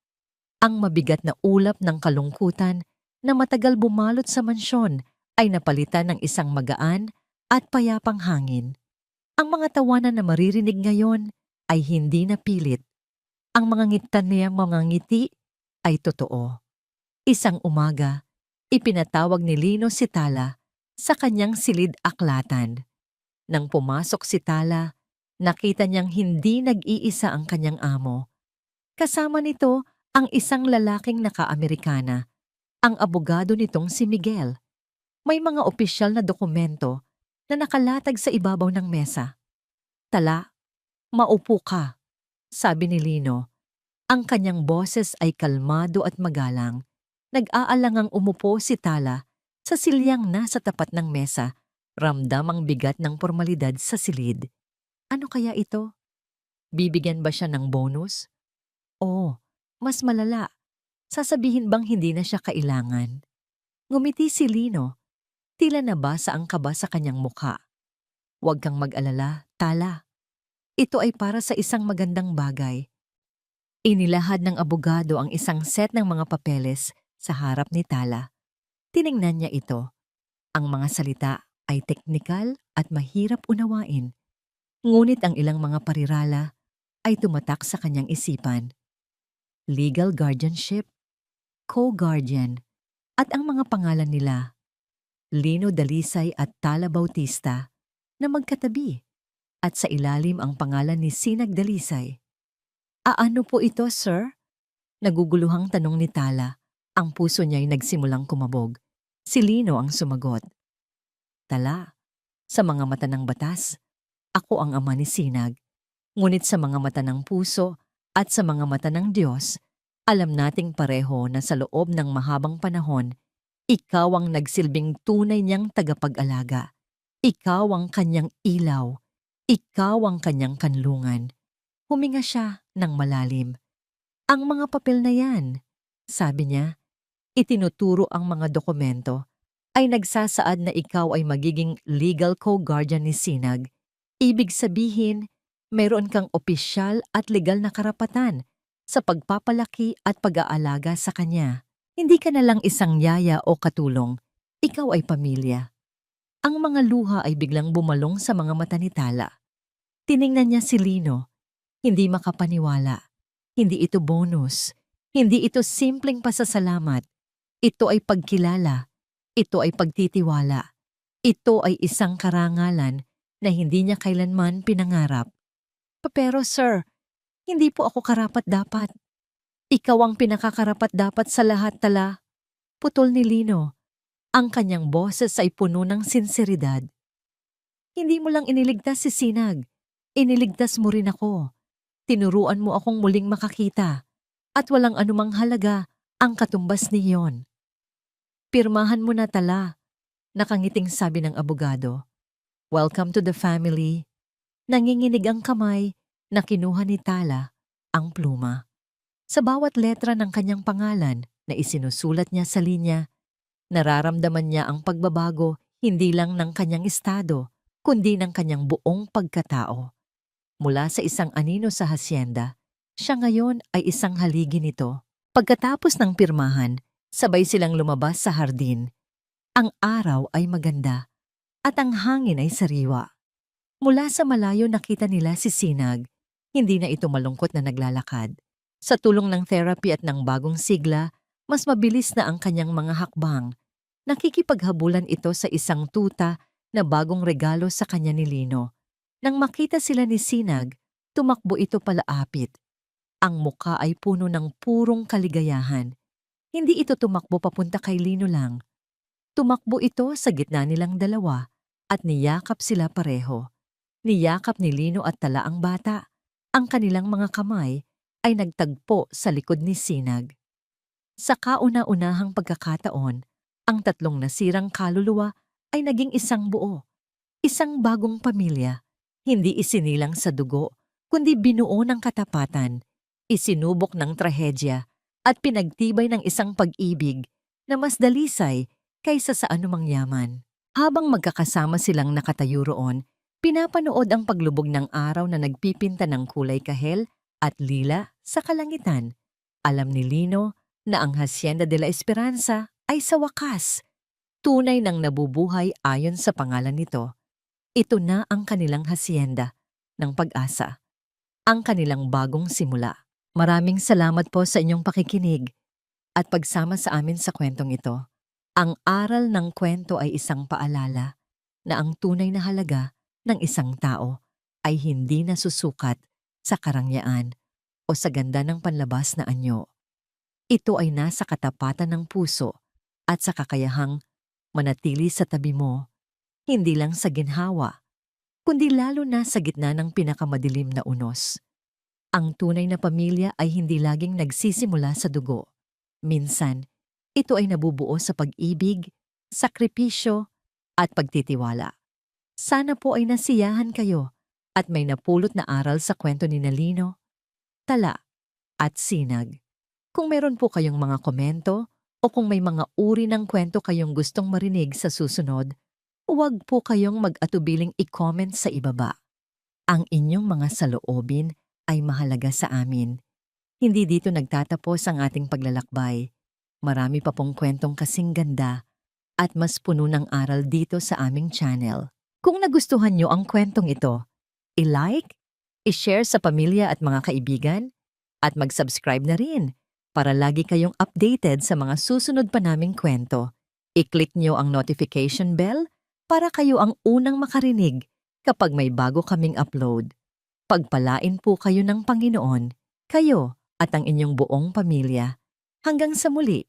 Speaker 1: Ang mabigat na ulap ng kalungkutan na matagal bumalot sa mansyon ay napalitan ng isang magaan at payapang hangin. Ang mga tawanan na maririnig ngayon ay hindi napilit. Ang mga ngitan niyang mga ngiti ay totoo. Isang umaga, ipinatawag ni Lino si Tala sa kanyang silid-aklatan. Nang pumasok si Tala, nakita niyang hindi nag-iisa ang kanyang amo. Kasama nito ang isang lalaking naka-Amerikana, ang abogado nitong si Miguel. May mga opisyal na dokumento na nakalatag sa ibabaw ng mesa. Tala, maupo ka, sabi ni Lino. Ang kanyang boses ay kalmado at magalang. Nag-aalangang umupo si Tala sa silyang nasa tapat ng mesa. Ramdam ang bigat ng pormalidad sa silid. Ano kaya ito? Bibigyan ba siya ng bonus? O, mas malala. Sasabihin bang hindi na siya kailangan? Ngumiti si Lino. Tila nabasa ang kaba sa kanyang mukha. Huwag kang mag-alala, Tala. Ito ay para sa isang magandang bagay. Inilahad ng abogado ang isang set ng mga papeles sa harap ni Tala. Tiningnan niya ito. Ang mga salita ay teknikal at mahirap unawain. Ngunit ang ilang mga parirala ay tumatak sa kanyang isipan. Legal guardianship, co-guardian, at ang mga pangalan nila, Lino Dalisay at Tala Bautista, na magkatabi, at sa ilalim ang pangalan ni Sinag Dalisay. Ano po ito, sir? Naguguluhang tanong ni Tala. Ang puso niya'y nagsimulang kumabog. Si Lino ang sumagot. Tala, sa mga mata ng batas, ako ang ama ni Sinag. Ngunit sa mga mata ng puso, At sa mga mata ng Diyos, alam nating pareho na sa loob ng mahabang panahon, ikaw ang nagsilbing tunay niyang tagapag-alaga. Ikaw ang kanyang ilaw. Ikaw ang kanyang kanlungan. Huminga siya ng malalim. Ang mga papel na yan, sabi niya, itinuturo ang mga dokumento, ay nagsasaad na ikaw ay magiging legal co-guardian ni Sinag. Ibig sabihin, mayroon kang opisyal at legal na karapatan sa pagpapalaki at pag-aalaga sa kanya. Hindi ka na lang isang yaya o katulong, ikaw ay pamilya. Ang mga luha ay biglang bumalong sa mga mata ni Tala. Tiningnan niya si Lino, hindi makapaniwala. Hindi ito bonus, hindi ito simpleng pasasalamat. Ito ay pagkilala, ito ay pagtitiwala. Ito ay isang karangalan na hindi niya kailanman pinangarap. Pero sir, hindi po ako karapat-dapat. Ikaw ang pinakakarapat-dapat sa lahat, Tala. Putol ni Lino. Ang kanyang boses ay puno ng sinseridad. Hindi mo lang iniligtas si Sinag. Iniligtas mo rin ako. Tinuruan mo akong muling makakita. At walang anumang halaga ang katumbas niyon. Pirmahan mo na, Tala. Nakangiting sabi ng abogado. Welcome to the family. Nanginginig ang kamay na kinuha ni Tala ang pluma. Sa bawat letra ng kanyang pangalan na isinusulat niya sa linya, nararamdaman niya ang pagbabago hindi lang ng kanyang estado, kundi ng kanyang buong pagkatao. Mula sa isang anino sa hasyenda, siya ngayon ay isang haligi nito. Pagkatapos ng pirmahan, sabay silang lumabas sa hardin. Ang araw ay maganda at ang hangin ay sariwa. Mula sa malayo nakita nila si Sinag. Hindi na ito malungkot na naglalakad. Sa tulong ng therapy at ng bagong sigla, mas mabilis na ang kanyang mga hakbang. Nakikipaghabulan ito sa isang tuta na bagong regalo sa kanya ni Lino. Nang makita sila ni Sinag, tumakbo ito palaapit. Ang muka ay puno ng purong kaligayahan. Hindi ito tumakbo papunta kay Lino lang. Tumakbo ito sa gitna nilang dalawa at niyakap sila pareho. Niyakap ni Lino at Tala ang bata. Ang kanilang mga kamay ay nagtagpo sa likod ni Sinag. Sa kauna-unahang pagkakataon, ang tatlong nasirang kaluluwa ay naging isang buo. Isang bagong pamilya. Hindi isinilang sa dugo, kundi binuo ng katapatan. Isinubok ng trahedya at pinagtibay ng isang pag-ibig na mas dalisay kaysa sa anumang yaman. Habang magkakasama silang nakatayo roon, pinapanood ang paglubog ng araw na nagpipinta ng kulay kahel at lila sa kalangitan. Alam ni Lino na ang Hacienda de la Esperanza ay sa wakas. Tunay nang nabubuhay ayon sa pangalan nito. Ito na ang kanilang hacienda ng pag-asa. Ang kanilang bagong simula. Maraming salamat po sa inyong pakikinig at pagsama sa amin sa kwentong ito. Ang aral ng kwento ay isang paalala na ang tunay na halaga ng isang tao ay hindi nasusukat sa karangyaan o sa ganda ng panlabas na anyo. Ito ay nasa katapatan ng puso at sa kakayahang manatili sa tabi mo, hindi lang sa ginhawa, kundi lalo na sa gitna ng pinakamadilim na unos. Ang tunay na pamilya ay hindi laging nagsisimula sa dugo. Minsan, ito ay nabubuo sa pag-ibig, sakripisyo, at pagtitiwala. Sana po ay nasiyahan kayo at may napulot na aral sa kwento ni Lino, Tala, at Sinag. Kung meron po kayong mga komento o kung may mga uri ng kwento kayong gustong marinig sa susunod, huwag po kayong mag-atubiling i-comment sa ibaba. Ang inyong mga saloobin ay mahalaga sa amin. Hindi dito nagtatapos ang ating paglalakbay. Marami pa pong kwentong kasing ganda at mas puno ng aral dito sa aming channel. Kung nagustuhan nyo ang kwentong ito, i-like, i-share sa pamilya at mga kaibigan, at mag-subscribe na rin para lagi kayong updated sa mga susunod pa naming kwento. I-click nyo ang notification bell para kayo ang unang makarinig kapag may bago kaming upload. Pagpalain po kayo ng Panginoon, kayo at ang inyong buong pamilya. Hanggang sa muli.